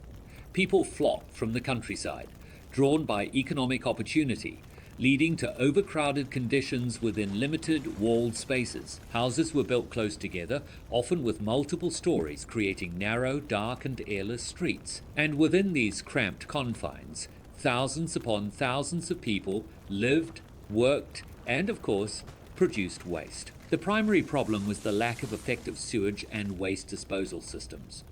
S1: People flocked from the countryside, drawn by economic opportunity, leading to overcrowded conditions within limited walled spaces. Houses were built close together, often with multiple stories, creating narrow, dark and airless streets. And within these cramped confines, thousands upon thousands of people lived, worked, and of course, produced waste. The primary problem was the lack of effective sewage and waste disposal systems.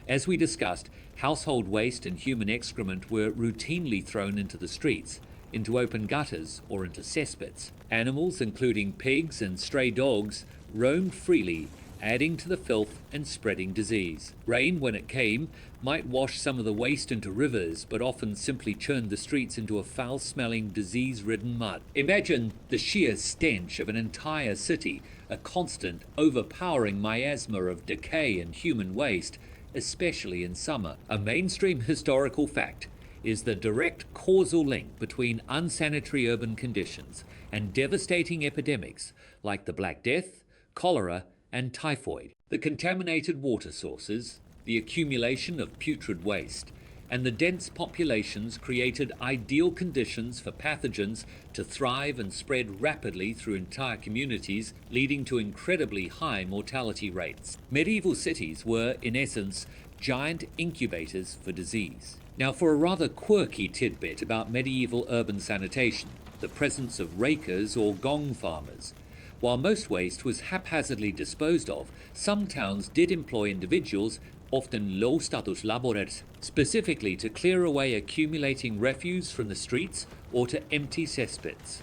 S1: As we discussed, household waste and human excrement were routinely thrown into the streets, into open gutters or into cesspits. Animals, including pigs and stray dogs, roamed freely, adding to the filth and spreading disease. Rain, when it came, might wash some of the waste into rivers, but often simply churned the streets into a foul-smelling, disease-ridden mud. Imagine the sheer stench of an entire city, a constant, overpowering miasma of decay and human waste, especially in summer. A mainstream historical fact is the direct causal link between unsanitary urban conditions and devastating epidemics like the Black Death, cholera, and typhoid. The contaminated water sources, the accumulation of putrid waste, and the dense populations created ideal conditions for pathogens to thrive and spread rapidly through entire communities, leading to incredibly high mortality rates. Medieval cities were, in essence, giant incubators for disease. Now, for a rather quirky tidbit about medieval urban sanitation, the presence of rakers or gong farmers. While most waste was haphazardly disposed of, some towns did employ individuals, often low-status laborers, specifically to clear away accumulating refuse from the streets or to empty cesspits.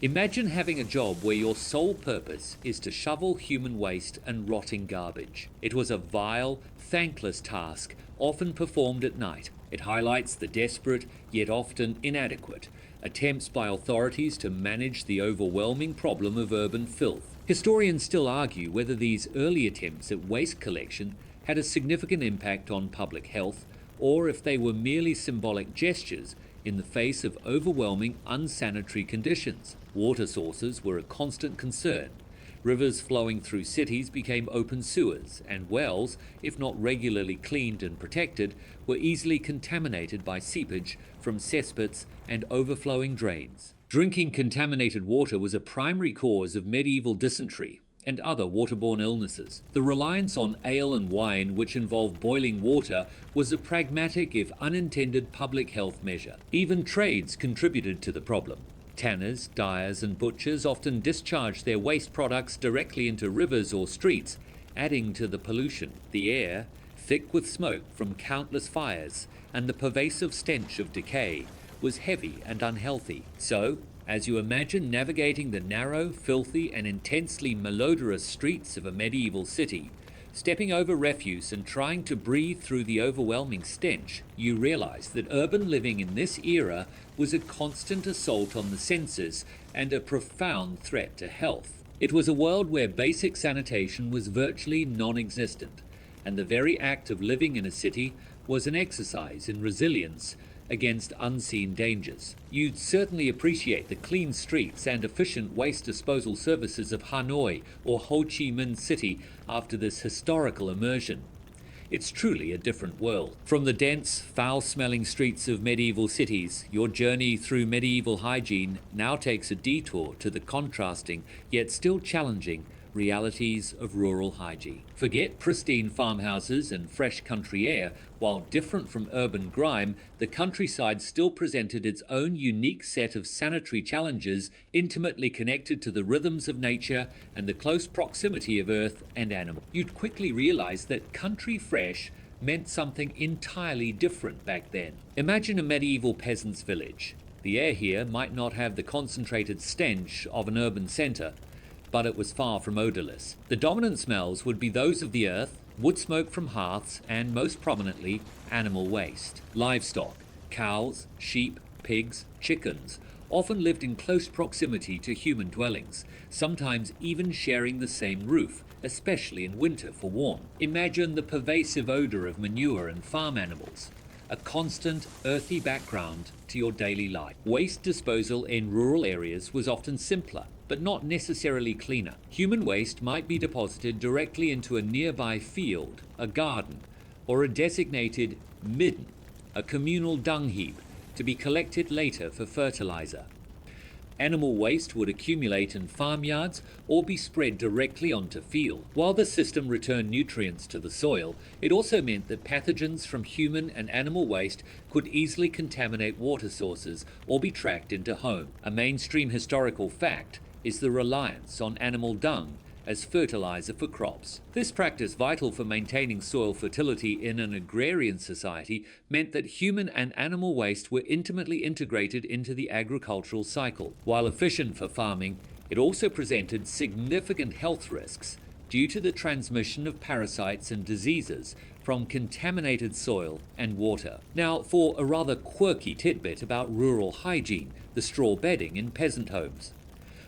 S1: Imagine having a job where your sole purpose is to shovel human waste and rotting garbage. It was a vile, thankless task, often performed at night. It highlights the desperate, yet often inadequate, attempts by authorities to manage the overwhelming problem of urban filth. Historians still argue whether these early attempts at waste collection had a significant impact on public health, or if they were merely symbolic gestures in the face of overwhelming unsanitary conditions. Water sources were a constant concern. Rivers flowing through cities became open sewers, and wells, if not regularly cleaned and protected, were easily contaminated by seepage from cesspits and overflowing drains. Drinking contaminated water was a primary cause of medieval dysentery and other waterborne illnesses. The reliance on ale and wine, which involved boiling water, was a pragmatic if unintended public health measure. Even trades contributed to the problem. Tanners, dyers, and butchers often discharged their waste products directly into rivers or streets, adding to the pollution. The air, thick with smoke from countless fires and the pervasive stench of decay, was heavy and unhealthy. So, as you imagine navigating the narrow, filthy, and intensely malodorous streets of a medieval city, stepping over refuse and trying to breathe through the overwhelming stench, you realize that urban living in this era was a constant assault on the senses and a profound threat to health. It was a world where basic sanitation was virtually non-existent, and the very act of living in a city was an exercise in resilience against unseen dangers. You'd certainly appreciate the clean streets and efficient waste disposal services of Hanoi or Ho Chi Minh City after this historical immersion. It's truly a different world. From the dense, foul-smelling streets of medieval cities, your journey through medieval hygiene now takes a detour to the contrasting, yet still challenging, realities of rural hygiene. Forget pristine farmhouses and fresh country air. While different from urban grime, the countryside still presented its own unique set of sanitary challenges, intimately connected to the rhythms of nature and the close proximity of earth and animal. You'd quickly realize that country fresh meant something entirely different back then. Imagine a medieval peasant's village. The air here might not have the concentrated stench of an urban center, but it was far from odorless. The dominant smells would be those of the earth, wood smoke from hearths, and most prominently, animal waste. Livestock, cows, sheep, pigs, chickens, often lived in close proximity to human dwellings, sometimes even sharing the same roof, especially in winter for warmth. Imagine the pervasive odor of manure and farm animals. a constant, earthy background to your daily life. Waste disposal in rural areas was often simpler, but not necessarily cleaner. Human waste might be deposited directly into a nearby field, a garden, or a designated midden, a communal dung heap, to be collected later for fertilizer. Animal waste would accumulate in farmyards or be spread directly onto field. While the system returned nutrients to the soil, it also meant that pathogens from human and animal waste could easily contaminate water sources or be tracked into home. A mainstream historical fact is the reliance on animal dung as fertilizer for crops. This practice, vital for maintaining soil fertility in an agrarian society, meant that human and animal waste were intimately integrated into the agricultural cycle. While efficient for farming, it also presented significant health risks due to the transmission of parasites and diseases from contaminated soil and water. Now, for a rather quirky tidbit about rural hygiene, the straw bedding in peasant homes.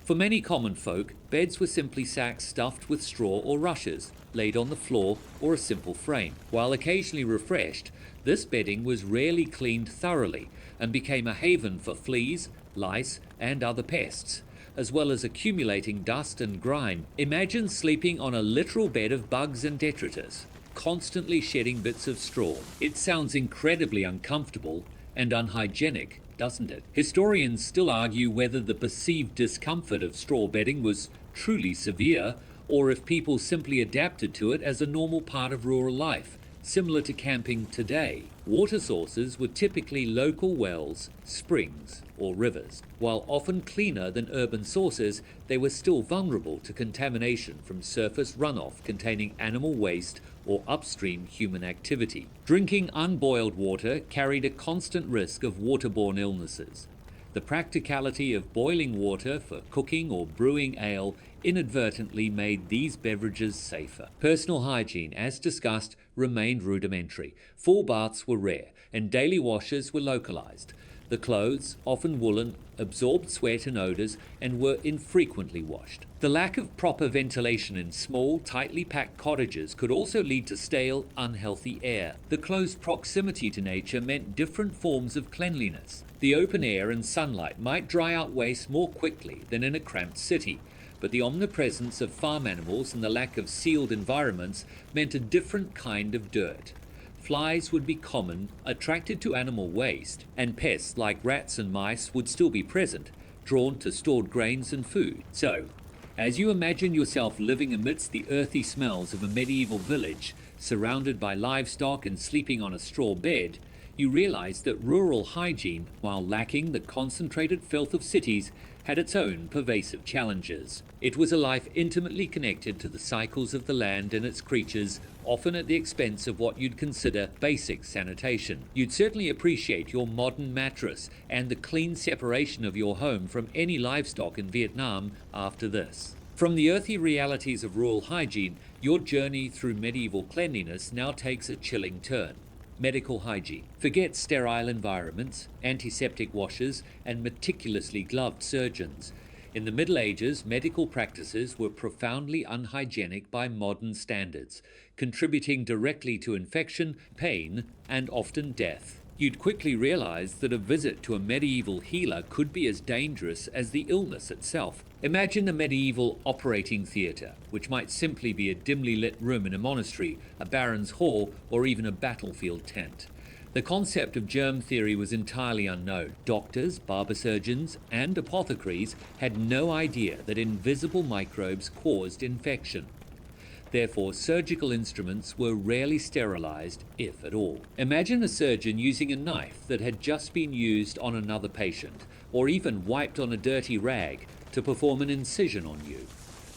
S1: For many common folk, beds were simply sacks stuffed with straw or rushes, laid on the floor or a simple frame. While occasionally refreshed, this bedding was rarely cleaned thoroughly and became a haven for fleas, lice, and other pests, as well as accumulating dust and grime. Imagine sleeping on a literal bed of bugs and detritus, constantly shedding bits of straw. It sounds incredibly uncomfortable and unhygienic, doesn't it? Historians still argue whether the perceived discomfort of straw bedding was truly severe, or if people simply adapted to it as a normal part of rural life, similar to camping today. Water sources were typically local wells, springs, or rivers. While often cleaner than urban sources, they were still vulnerable to contamination from surface runoff containing animal waste or upstream human activity. Drinking unboiled water carried a constant risk of waterborne illnesses. The practicality of boiling water for cooking or brewing ale inadvertently made these beverages safer. Personal hygiene, as discussed, remained rudimentary. Full baths were rare, and daily washes were localized. The clothes, often woolen, absorbed sweat and odors and were infrequently washed. The lack of proper ventilation in small, tightly packed cottages could also lead to stale, unhealthy air. The close proximity to nature meant different forms of cleanliness. The open air and sunlight might dry out waste more quickly than in a cramped city, but the omnipresence of farm animals and the lack of sealed environments meant a different kind of dirt. Flies would be common, attracted to animal waste, and pests like rats and mice would still be present, drawn to stored grains and food. So, as you imagine yourself living amidst the earthy smells of a medieval village, surrounded by livestock and sleeping on a straw bed, you realize that rural hygiene, while lacking the concentrated filth of cities, had its own pervasive challenges. It was a life intimately connected to the cycles of the land and its creatures, often at the expense of what you'd consider basic sanitation. You'd certainly appreciate your modern mattress and the clean separation of your home from any livestock in Vietnam after this. From the earthy realities of rural hygiene, your journey through medieval cleanliness now takes a chilling turn. Medical hygiene. Forget sterile environments, antiseptic washes, and meticulously gloved surgeons. In the Middle Ages, medical practices were profoundly unhygienic by modern standards, contributing directly to infection, pain, and often death. You'd quickly realize that a visit to a medieval healer could be as dangerous as the illness itself. Imagine a medieval operating theatre, which might simply be a dimly lit room in a monastery, a baron's hall, or even a battlefield tent. The concept of germ theory was entirely unknown. Doctors, barber-surgeons, and apothecaries had no idea that invisible microbes caused infection. Therefore, surgical instruments were rarely sterilized, if at all. Imagine a surgeon using a knife that had just been used on another patient, or even wiped on a dirty rag to perform an incision on you.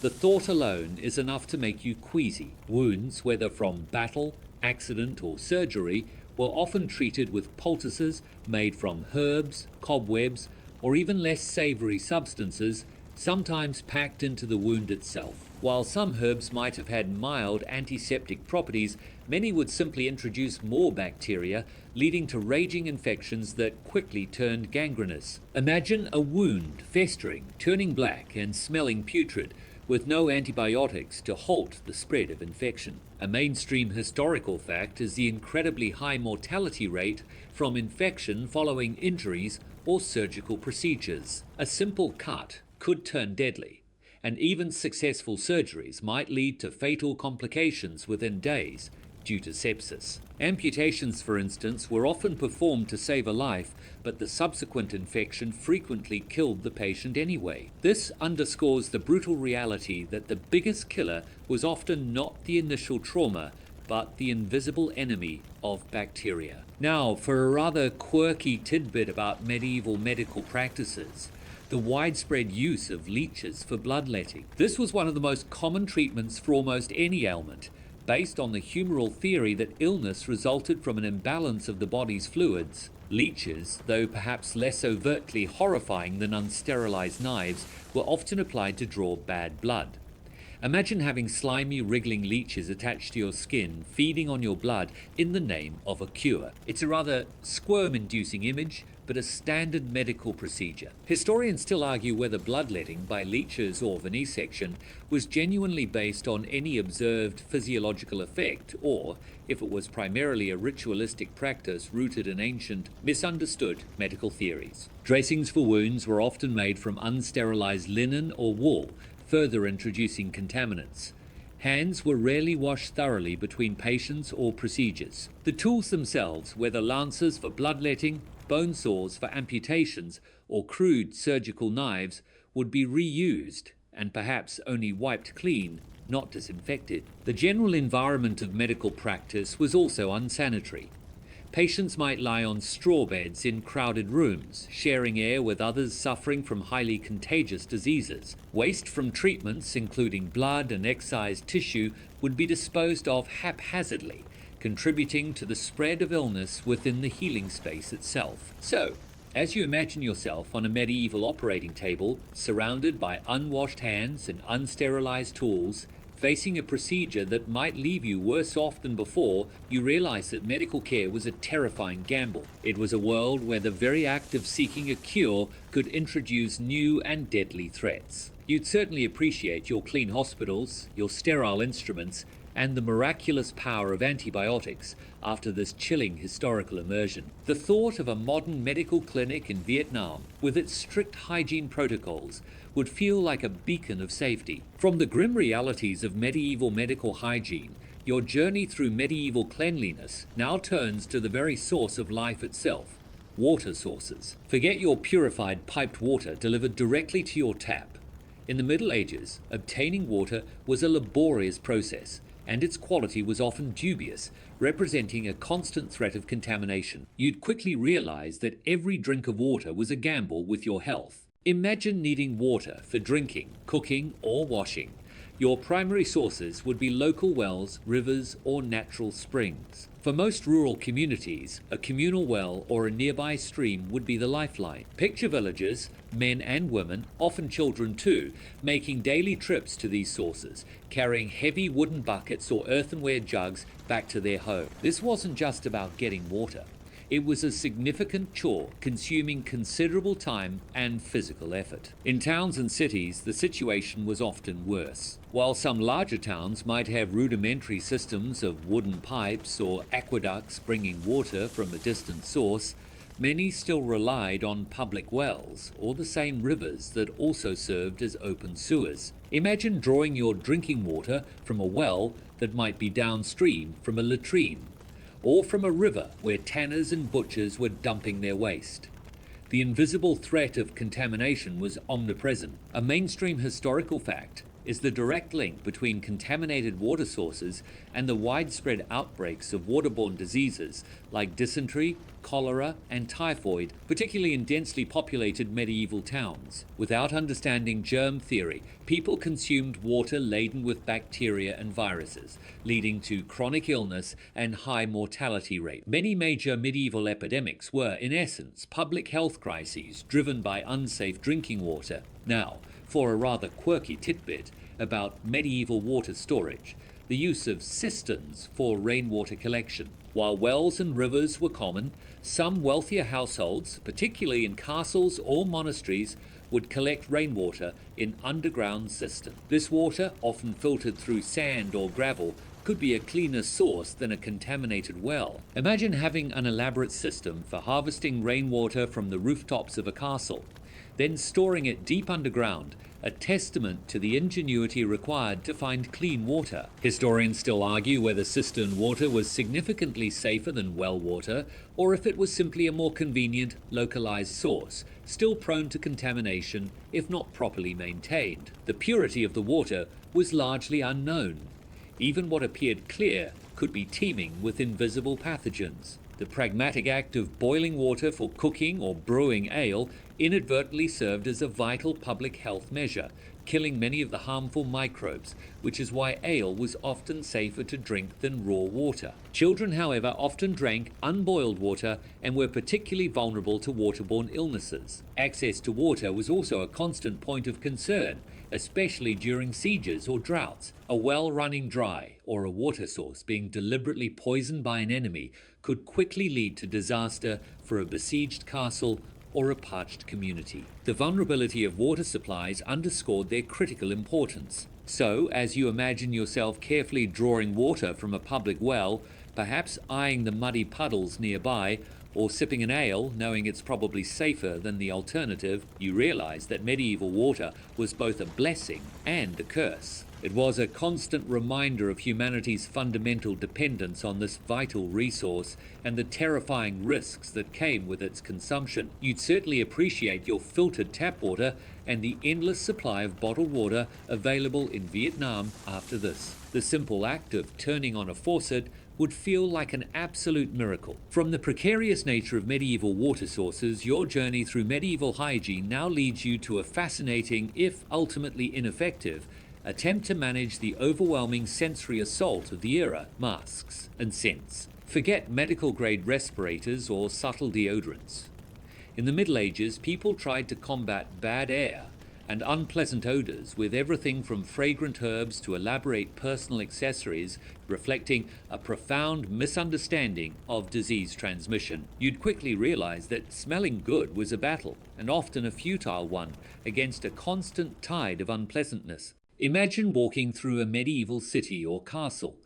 S1: The thought alone is enough to make you queasy. Wounds, whether from battle, accident, or surgery, were often treated with poultices made from herbs, cobwebs, or even less savory substances, sometimes packed into the wound itself. While some herbs might have had mild antiseptic properties, many would simply introduce more bacteria, leading to raging infections that quickly turned gangrenous. Imagine a wound festering, turning black and smelling putrid, with no antibiotics to halt the spread of infection. A mainstream historical fact is the incredibly high mortality rate from infection following injuries or surgical procedures. A simple cut could turn deadly, and even successful surgeries might lead to fatal complications within days due to sepsis. Amputations, for instance, were often performed to save a life, but the subsequent infection frequently killed the patient anyway. This underscores the brutal reality that the biggest killer was often not the initial trauma, but the invisible enemy of bacteria. Now, for a rather quirky tidbit about medieval medical practices: the widespread use of leeches for bloodletting. This was one of the most common treatments for almost any ailment, based on the humoral theory that illness resulted from an imbalance of the body's fluids. Leeches, though perhaps less overtly horrifying than unsterilized knives, were often applied to draw bad blood. Imagine having slimy, wriggling leeches attached to your skin, feeding on your blood in the name of a cure. It's a rather squirm-inducing image, but a standard medical procedure. Historians still argue whether bloodletting by leeches or venesection was genuinely based on any observed physiological effect, or if it was primarily a ritualistic practice rooted in ancient, misunderstood medical theories. Dressings for wounds were often made from unsterilized linen or wool, further introducing contaminants. Hands were rarely washed thoroughly between patients or procedures. The tools themselves, whether lances for bloodletting, bone saws for amputations, or crude surgical knives, would be reused and perhaps only wiped clean, not disinfected. The general environment of medical practice was also unsanitary. Patients might lie on straw beds in crowded rooms, sharing air with others suffering from highly contagious diseases. Waste from treatments, including blood and excised tissue, would be disposed of haphazardly, contributing to the spread of illness within the healing space itself. So, as you imagine yourself on a medieval operating table, surrounded by unwashed hands and unsterilized tools, facing a procedure that might leave you worse off than before, you realize that medical care was a terrifying gamble. It was a world where the very act of seeking a cure could introduce new and deadly threats. You'd certainly appreciate your clean hospitals, your sterile instruments, and the miraculous power of antibiotics after this chilling historical immersion. The thought of a modern medical clinic in Vietnam, with its strict hygiene protocols, would feel like a beacon of safety. From the grim realities of medieval medical hygiene, your journey through medieval cleanliness now turns to the very source of life itself: water sources. Forget your purified piped water delivered directly to your tap. In the Middle Ages, obtaining water was a laborious process, and its quality was often dubious, representing a constant threat of contamination. You'd quickly realize that every drink of water was a gamble with your health. Imagine needing water for drinking, cooking, or washing. Your primary sources would be local wells, rivers, or natural springs. For most rural communities, a communal well or a nearby stream would be the lifeline. Picture villagers, men and women, often children too, making daily trips to these sources, carrying heavy wooden buckets or earthenware jugs back to their home. This wasn't just about getting water. It was a significant chore, consuming considerable time and physical effort. In towns and cities, the situation was often worse. While some larger towns might have rudimentary systems of wooden pipes or aqueducts bringing water from a distant source, many still relied on public wells or the same rivers that also served as open sewers. Imagine drawing your drinking water from a well that might be downstream from a latrine, or from a river where tanners and butchers were dumping their waste. The invisible threat of contamination was omnipresent. A mainstream historical fact is the direct link between contaminated water sources and the widespread outbreaks of waterborne diseases like dysentery, cholera, and typhoid, particularly in densely populated medieval towns. Without understanding germ theory, people consumed water laden with bacteria and viruses, leading to chronic illness and high mortality rate. Many major medieval epidemics were, in essence, public health crises driven by unsafe drinking water. Now, for a rather quirky tidbit about medieval water storage: the use of cisterns for rainwater collection. While wells and rivers were common, some wealthier households, particularly in castles or monasteries, would collect rainwater in underground cisterns. This water, often filtered through sand or gravel, could be a cleaner source than a contaminated well. Imagine having an elaborate system for harvesting rainwater from the rooftops of a castle, then storing it deep underground, a testament to the ingenuity required to find clean water. Historians still argue whether cistern water was significantly safer than well water, or if it was simply a more convenient, localized source, still prone to contamination if not properly maintained. The purity of the water was largely unknown. Even what appeared clear could be teeming with invisible pathogens. The pragmatic act of boiling water for cooking or brewing ale inadvertently served as a vital public health measure, killing many of the harmful microbes, which is why ale was often safer to drink than raw water. Children, however, often drank unboiled water and were particularly vulnerable to waterborne illnesses. Access to water was also a constant point of concern, especially during sieges or droughts. A well running dry or a water source being deliberately poisoned by an enemy could quickly lead to disaster for a besieged castle or a parched community. The vulnerability of water supplies underscored their critical importance. So, as you imagine yourself carefully drawing water from a public well, perhaps eyeing the muddy puddles nearby, or sipping an ale, knowing it's probably safer than the alternative, you realize that medieval water was both a blessing and a curse. It was a constant reminder of humanity's fundamental dependence on this vital resource and the terrifying risks that came with its consumption. You'd certainly appreciate your filtered tap water and the endless supply of bottled water available in Vietnam after this. The simple act of turning on a faucet would feel like an absolute miracle. From the precarious nature of medieval water sources, your journey through medieval hygiene now leads you to a fascinating, if ultimately ineffective, attempt to manage the overwhelming sensory assault of the era: masks and scents. Forget medical-grade respirators or subtle deodorants. In the Middle Ages, people tried to combat bad air and unpleasant odors with everything from fragrant herbs to elaborate personal accessories, reflecting a profound misunderstanding of disease transmission. You'd quickly realize that smelling good was a battle, and often a futile one, against a constant tide of unpleasantness. Imagine walking through a medieval city or castle.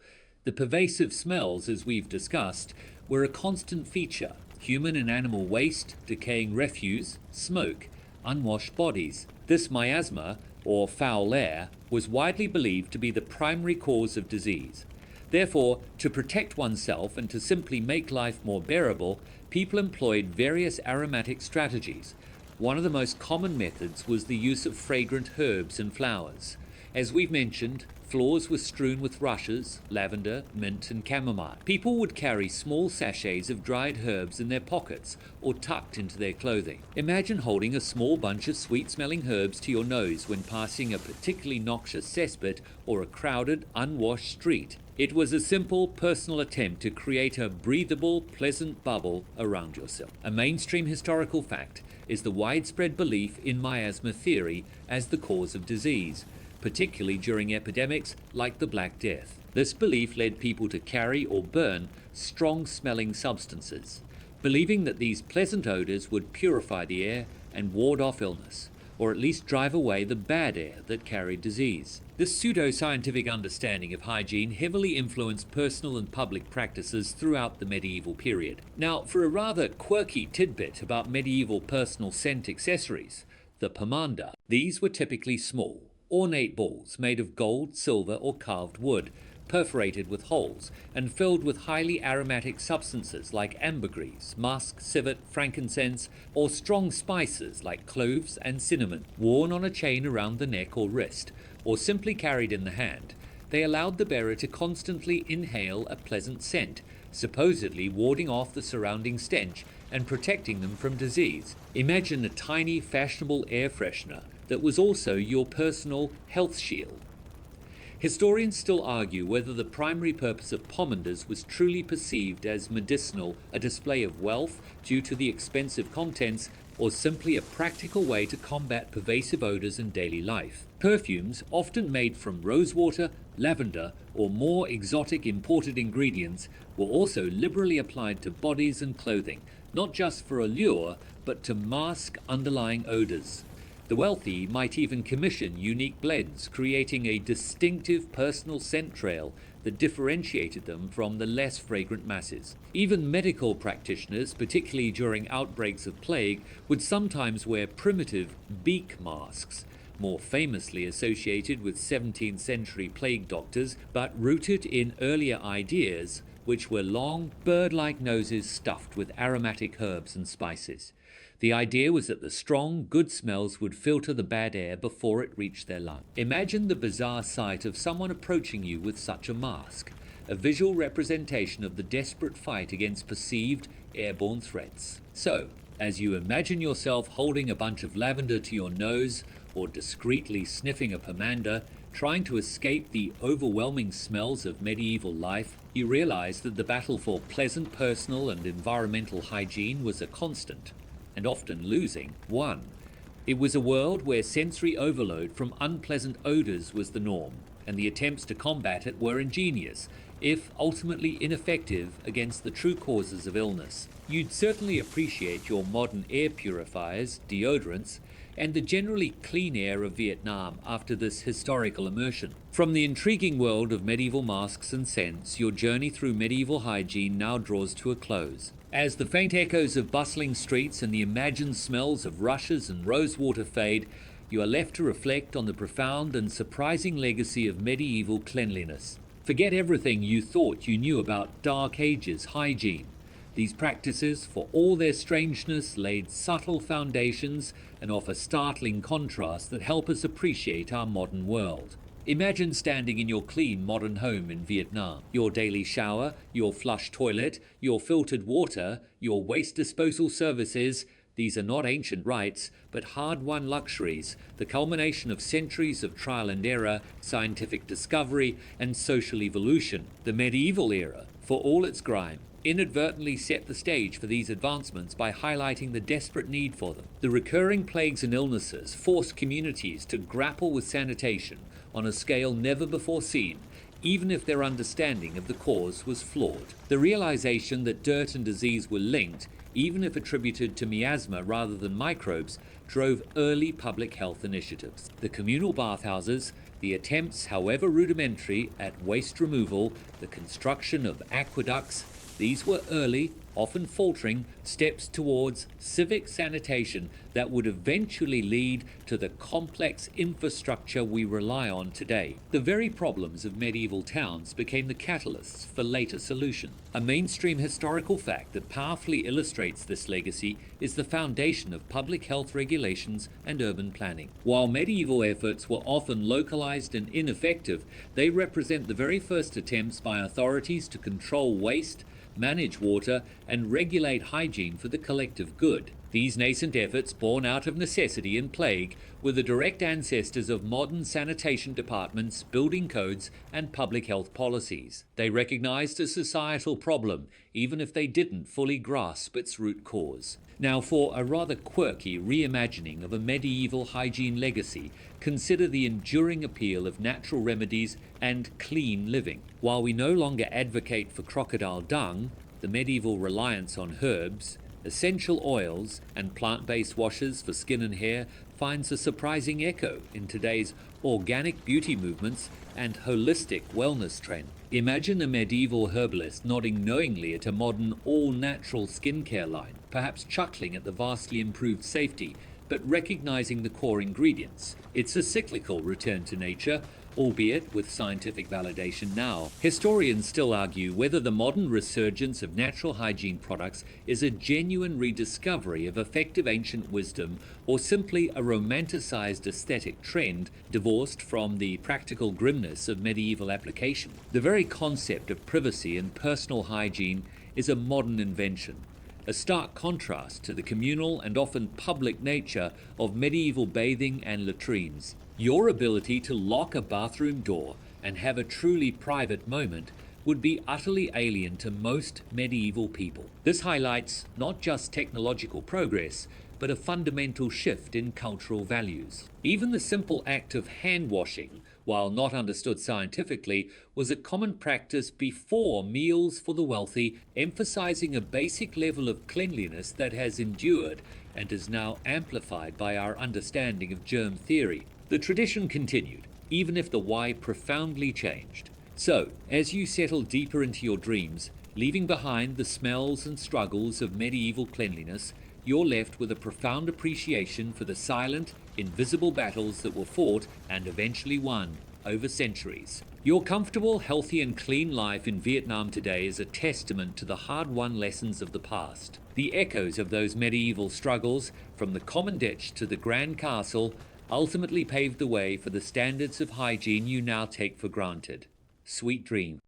S1: The pervasive smells, as we've discussed, were a constant feature: human and animal waste, decaying refuse, smoke, unwashed bodies. This miasma, or foul air, was widely believed to be the primary cause of disease. Therefore, to protect oneself and to simply make life more bearable, people employed various aromatic strategies. One of the most common methods was the use of fragrant herbs and flowers. As we've mentioned, floors were strewn with rushes, lavender, mint, and chamomile. People would carry small sachets of dried herbs in their pockets or tucked into their clothing. Imagine holding a small bunch of sweet-smelling herbs to your nose when passing a particularly noxious cesspit or a crowded, unwashed street. It was a simple, personal attempt to create a breathable, pleasant bubble around yourself. A mainstream historical fact is the widespread belief in miasma theory as the cause of disease, particularly during epidemics like the Black Death. This belief led people to carry or burn strong-smelling substances, believing that these pleasant odors would purify the air and ward off illness, or at least drive away the bad air that carried disease. This pseudo-scientific understanding of hygiene heavily influenced personal and public practices throughout the medieval period. Now, for a rather quirky tidbit about medieval personal scent accessories, the pomander. These were typically small, ornate balls made of gold, silver, or carved wood, perforated with holes, and filled with highly aromatic substances like ambergris, musk, civet, frankincense, or strong spices like cloves and cinnamon. Worn on a chain around the neck or wrist, or simply carried in the hand, they allowed the bearer to constantly inhale a pleasant scent, supposedly warding off the surrounding stench and protecting them from disease. Imagine a tiny, fashionable air freshener that was also your personal health shield. Historians still argue whether the primary purpose of pomanders was truly perceived as medicinal, a display of wealth due to the expensive contents, or simply a practical way to combat pervasive odors in daily life. Perfumes, often made from rosewater, lavender, or more exotic imported ingredients, were also liberally applied to bodies and clothing, not just for allure, but to mask underlying odors. The wealthy might even commission unique blends, creating a distinctive personal scent trail that differentiated them from the less fragrant masses. Even medical practitioners, particularly during outbreaks of plague, would sometimes wear primitive beak masks, more famously associated with 17th century plague doctors, but rooted in earlier ideas, which were long, bird-like noses stuffed with aromatic herbs and spices. The idea was that the strong, good smells would filter the bad air before it reached their lungs. Imagine the bizarre sight of someone approaching you with such a mask, a visual representation of the desperate fight against perceived airborne threats. So, as you imagine yourself holding a bunch of lavender to your nose or discreetly sniffing a pomander, trying to escape the overwhelming smells of medieval life, you realize that the battle for pleasant personal and environmental hygiene was a constant, and often losing, one. It was a world where sensory overload from unpleasant odors was the norm, and the attempts to combat it were ingenious, if ultimately ineffective against the true causes of illness. You'd certainly appreciate your modern air purifiers, deodorants, and the generally clean air of Vietnam after this historical immersion. From the intriguing world of medieval masks and scents, your journey through medieval hygiene now draws to a close. As the faint echoes of bustling streets and the imagined smells of rushes and rosewater fade, you are left to reflect on the profound and surprising legacy of medieval cleanliness. Forget everything you thought you knew about Dark Ages hygiene. These practices, for all their strangeness, laid subtle foundations and offer startling contrasts that help us appreciate our modern world. Imagine standing in your clean modern home in Vietnam. Your daily shower, your flush toilet, your filtered water, your waste disposal services. These are not ancient rites, but hard-won luxuries, the culmination of centuries of trial and error, scientific discovery, and social evolution. The medieval era, for all its grime, inadvertently set the stage for these advancements by highlighting the desperate need for them. The recurring plagues and illnesses forced communities to grapple with sanitation on a scale never before seen, even if their understanding of the cause was flawed. The realization that dirt and disease were linked, even if attributed to miasma rather than microbes, drove early public health initiatives. The communal bathhouses, the attempts, however rudimentary, at waste removal, the construction of aqueducts, these were early, often faltering, steps towards civic sanitation that would eventually lead to the complex infrastructure we rely on today. The very problems of medieval towns became the catalysts for later solutions. A mainstream historical fact that powerfully illustrates this legacy is the foundation of public health regulations and urban planning. While medieval efforts were often localized and ineffective, they represent the very first attempts by authorities to control waste, manage water, and regulate hygiene for the collective good. These nascent efforts, born out of necessity and plague, were the direct ancestors of modern sanitation departments, building codes, and public health policies. They recognized a societal problem, even if they didn't fully grasp its root cause. Now, for a rather quirky reimagining of a medieval hygiene legacy, consider the enduring appeal of natural remedies and clean living. While we no longer advocate for crocodile dung, the medieval reliance on herbs, essential oils, and plant-based washes for skin and hair finds a surprising echo in today's organic beauty movements and holistic wellness trend. Imagine a medieval herbalist nodding knowingly at a modern all-natural skincare line, perhaps chuckling at the vastly improved safety, but recognizing the core ingredients. It's a cyclical return to nature, albeit with scientific validation now. Historians still argue whether the modern resurgence of natural hygiene products is a genuine rediscovery of effective ancient wisdom or simply a romanticized aesthetic trend divorced from the practical grimness of medieval application. The very concept of privacy and personal hygiene is a modern invention, a stark contrast to the communal and often public nature of medieval bathing and latrines. Your ability to lock a bathroom door and have a truly private moment would be utterly alien to most medieval people. This highlights not just technological progress, but a fundamental shift in cultural values. Even the simple act of hand washing, while not understood scientifically, was a common practice before meals for the wealthy, emphasizing a basic level of cleanliness that has endured and is now amplified by our understanding of germ theory. The tradition continued, even if the why profoundly changed. So, as you settle deeper into your dreams, leaving behind the smells and struggles of medieval cleanliness, you're left with a profound appreciation for the silent, invisible battles that were fought and eventually won over centuries. Your comfortable, healthy and clean life in Vietnam today is a testament to the hard-won lessons of the past. The echoes of those medieval struggles, from the common ditch to the grand castle, ultimately paved the way for the standards of hygiene you now take for granted. Sweet dreams.